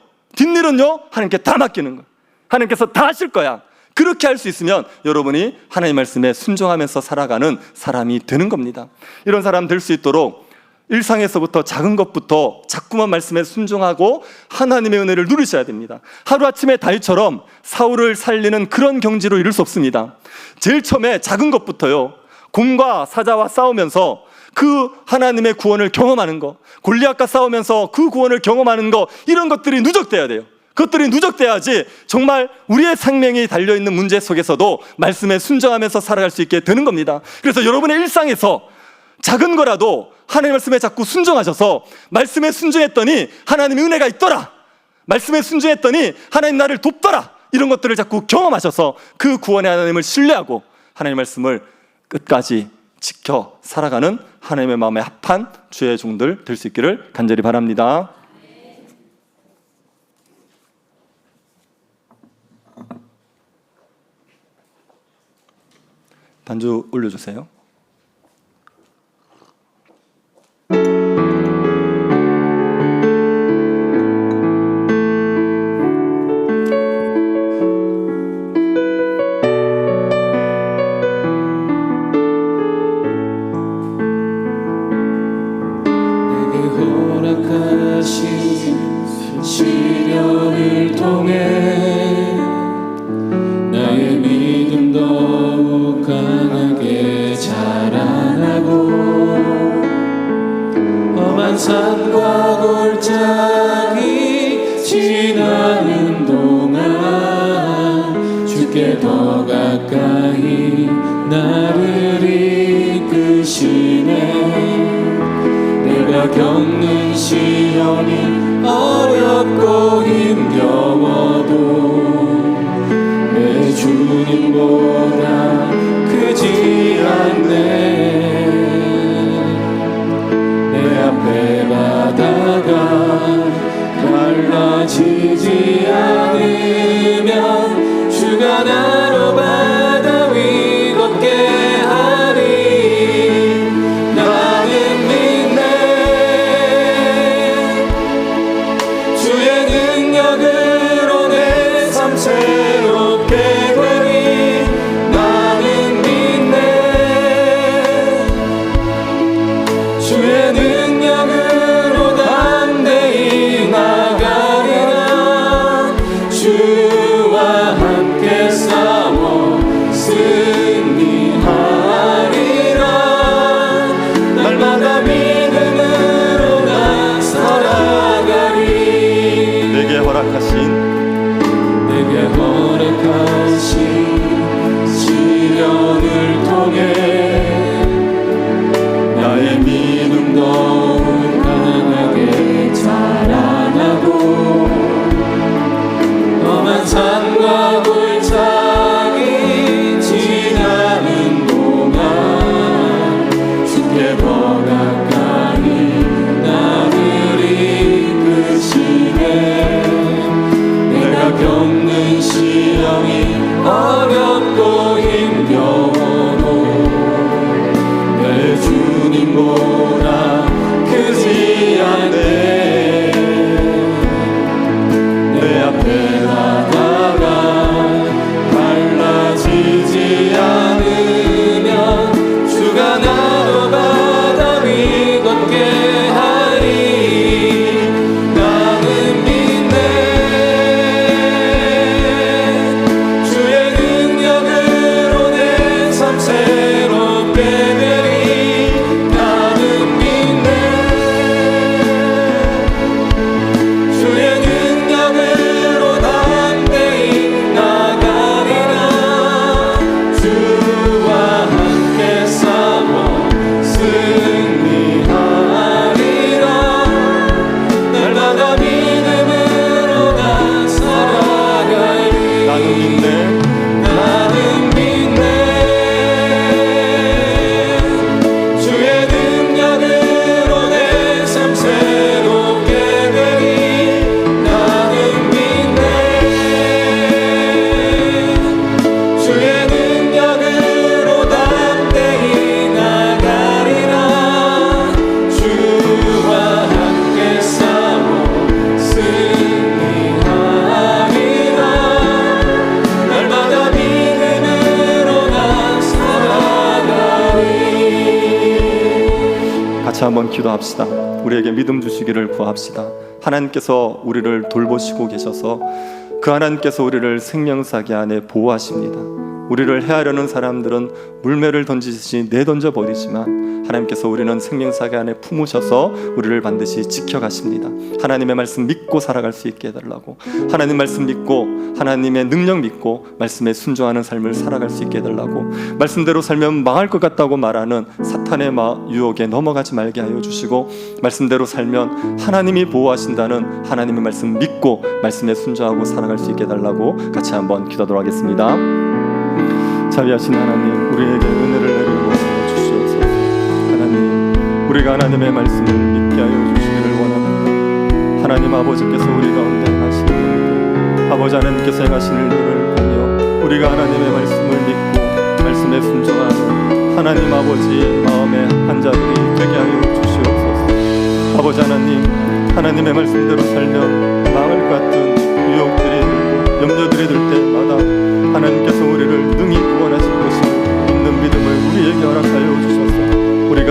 하나님께 다 맡기는 거예요. 하나님께서 다 하실 거야. 그렇게 할 수 있으면 여러분이 하나님 말씀에 순종하면서 살아가는 사람이 되는 겁니다. 이런 사람 될 수 있도록 일상에서부터 작은 것부터 자꾸만 말씀에 순종하고 하나님의 은혜를 누리셔야 됩니다. 하루아침에 다윗처럼 사울을 살리는 그런 경지로 이룰 수 없습니다. 제일 처음에 작은 것부터요, 곰과 사자와 싸우면서 그 하나님의 구원을 경험하는 거, 골리앗과 싸우면서 그 구원을 경험하는 거, 이런 것들이 누적돼야 돼요. 그것들이 누적돼야지 정말 우리의 생명이 달려있는 문제 속에서도 말씀에 순종하면서 살아갈 수 있게 되는 겁니다. 그래서 여러분의 일상에서 작은 거라도 하나님의 말씀에 자꾸 순종하셔서 말씀에 순종했더니 하나님의 은혜가 있더라, 말씀에 순종했더니 하나님 나를 돕더라, 이런 것들을 자꾸 경험하셔서 그 구원의 하나님을 신뢰하고 하나님의 말씀을 끝까지 지켜 살아가는 하나님의 마음에 합한 주의 종들 될 수 있기를 간절히 바랍니다. 반주 올려주세요. 시련을 통해 나의 믿음 더욱 강하게 자라나고 험한 산과 골짜기 지나는 동안 주께 더 가까이 나를 이끄시네. 내가 겪는 시련이 어렵고 힘겨워도 내 주님보다 크지 않네. 내 앞에 바다가 갈라지지 않으면 주가 나로 바다 위 걷게 하리. 나는 믿네. 주의 능력으로 내 삶 새롭게 되리. 나는 믿네. 주의 능력으로 담대히 나가리라. 주와 함께 싸워 승리하리라. 날마다 믿음으로 나 살아가리. 내게 허락하신 시련을 통해 나의 믿음 더욱 강하게 자라나고 험한 산과 골짜기 지나는 동안 주께 더 가까이 나를 이끄시네. 내가 겪는 시련이 같이 한번 기도합시다. 우리에게 믿음 주시기를 구합시다. 하나님께서 우리를 돌보시고 계셔서 그 하나님께서 우리를 생명사기 안에 보호하십니다. 우리를 해하려는 사람들은 물매를 던지듯이 내던져 버리지만 하나님께서 우리는 생명사기 안에 품으셔서 우리를 반드시 지켜가십니다. 하나님의 말씀 믿고 살아갈 수 있게 해달라고, 하나님 말씀 믿고 하나님의 능력 믿고 말씀에 순종하는 삶을 살아갈 수 있게 해달라고, 말씀대로 살면 망할 것 같다고 말하는 사탄의 유혹에 넘어가지 말게 하여 주시고, 말씀대로 살면 하나님이 보호하신다는 하나님의 말씀 믿고 말씀에 순종하고 살아갈 수 있게 해달라고 같이 한번 기도하도록 하겠습니다. 자비하신 하나님, 우리에게 은혜를 내리고 주시옵소서. 하나님, 우리가 하나님의 말씀을 믿게 하여 주시기를 원합니다. 하나님 아버지께서 우리 가운데 하시는 일들, 아버지 하나님께서 행하시는 일들을 보며 우리가 하나님의 말씀을 믿고 말씀에 순종하는 하나님 아버지 마음의 합한 자들이 되게 하여 주시옵소서. 아버지 하나님, 하나님의 말씀대로 살면 망할 것 같은 유혹들이 들고 염려들이 들 때마다 하나님께서 우리를 능히 구원하실 것을 믿는 믿음을 우리에게 허락하여 주셔서 우리가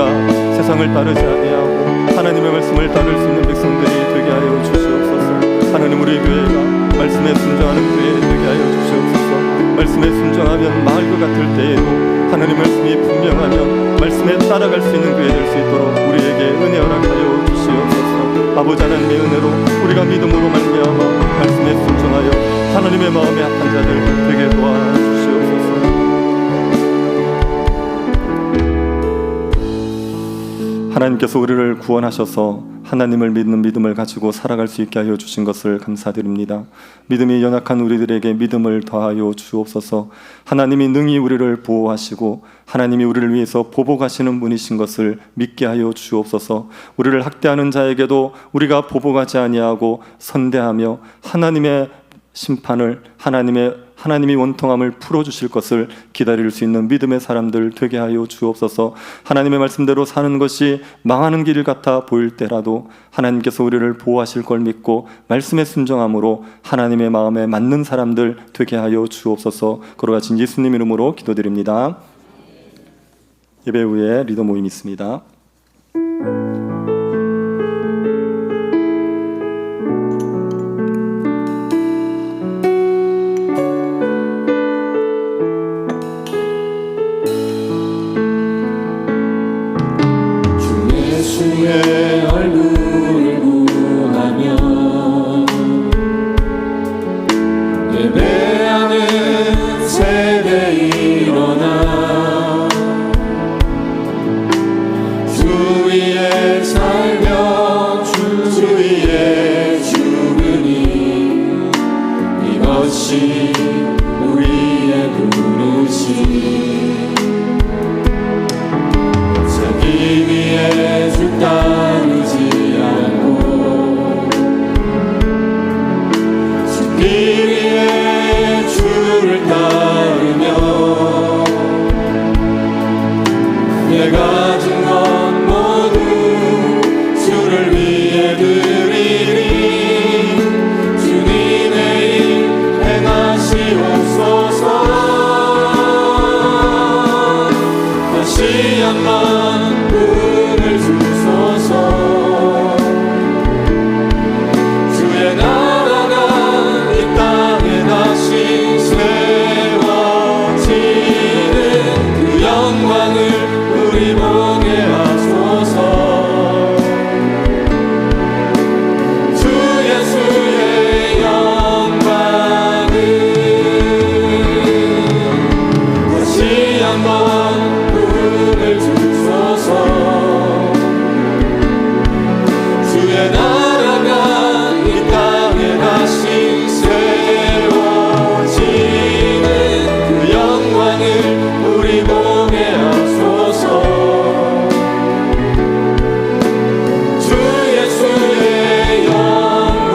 세상을 따르지 아니하고 하나님의 말씀을 따를 수 있는 백성들이 되게 하여 주시옵소서. 하나님, 우리 교회가 말씀에 순종하는 교회 되게 하여 주시옵소서. 말씀에 순종하면 망할 것 같을 때에도 하나님 말씀이 분명하면 말씀에 따라갈 수 있는 교회 될 수 있도록 우리에게 은혜 허락하여 주시옵소서. 아버지 하나님의 은혜로 우리가 믿음으로 말미암아 말씀에 순종하여 하나님의 마음에 합한 자들 되게 도와주시옵소서. 하나님께서 우리를 구원하셔서 하나님을 믿는 믿음을 가지고 살아갈 수 있게 하여 주신 것을 감사드립니다. 믿음이 연약한 우리들에게 믿음을 더하여 주옵소서. 하나님이 능히 우리를 보호하시고 하나님이 우리를 위해서 보복하시는 분이신 것을 믿게 하여 주옵소서. 우리를 학대하는 자에게도 우리가 보복하지 아니하고 선대하며 하나님의 심판을 하나님이 원통함을 풀어주실 것을 기다릴 수 있는 믿음의 사람들 되게 하여 주옵소서. 하나님의 말씀대로 사는 것이 망하는 길 같아 보일 때라도 하나님께서 우리를 보호하실 걸 믿고 말씀에 순종함으로 하나님의 마음에 맞는 사람들 되게 하여 주옵소서. 걸어가신 예수님 이름으로 기도드립니다. 예배 후에 리더 모임 있습니다. 주의 얼굴을 구하며 예배하는 세대 일어나 주 위에 살며 주 위에 죽으니 이것이 우리의 부르심. 자기 위에 주 따르지 않고 죽기 위해 주를 따르며 내가 가진 것 모두 주를 위해 드리리. 주님의 일 행하시옵소서. 다시 한번 은을 주소서. 주의 나라가 이 땅에 다시 세워지는 그 영광을 우리 보게 하소서. 주 예수의 영광을 다시 한번 은을 주소서. 주의 나라가 이 땅에 다시 세워지는 그 영광을 우리 보게 하소서. 주 예수의 영광을.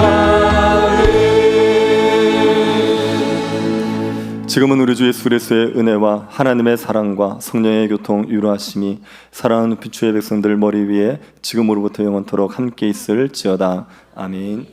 지금은 우리 주 예수 그리스도의 은혜와 하나님의 사랑과 성령의 교통 유로하심이 사랑하는 주의 백성들 머리 위에 지금으로부터 영원토록 함께 있을지어다. 아멘.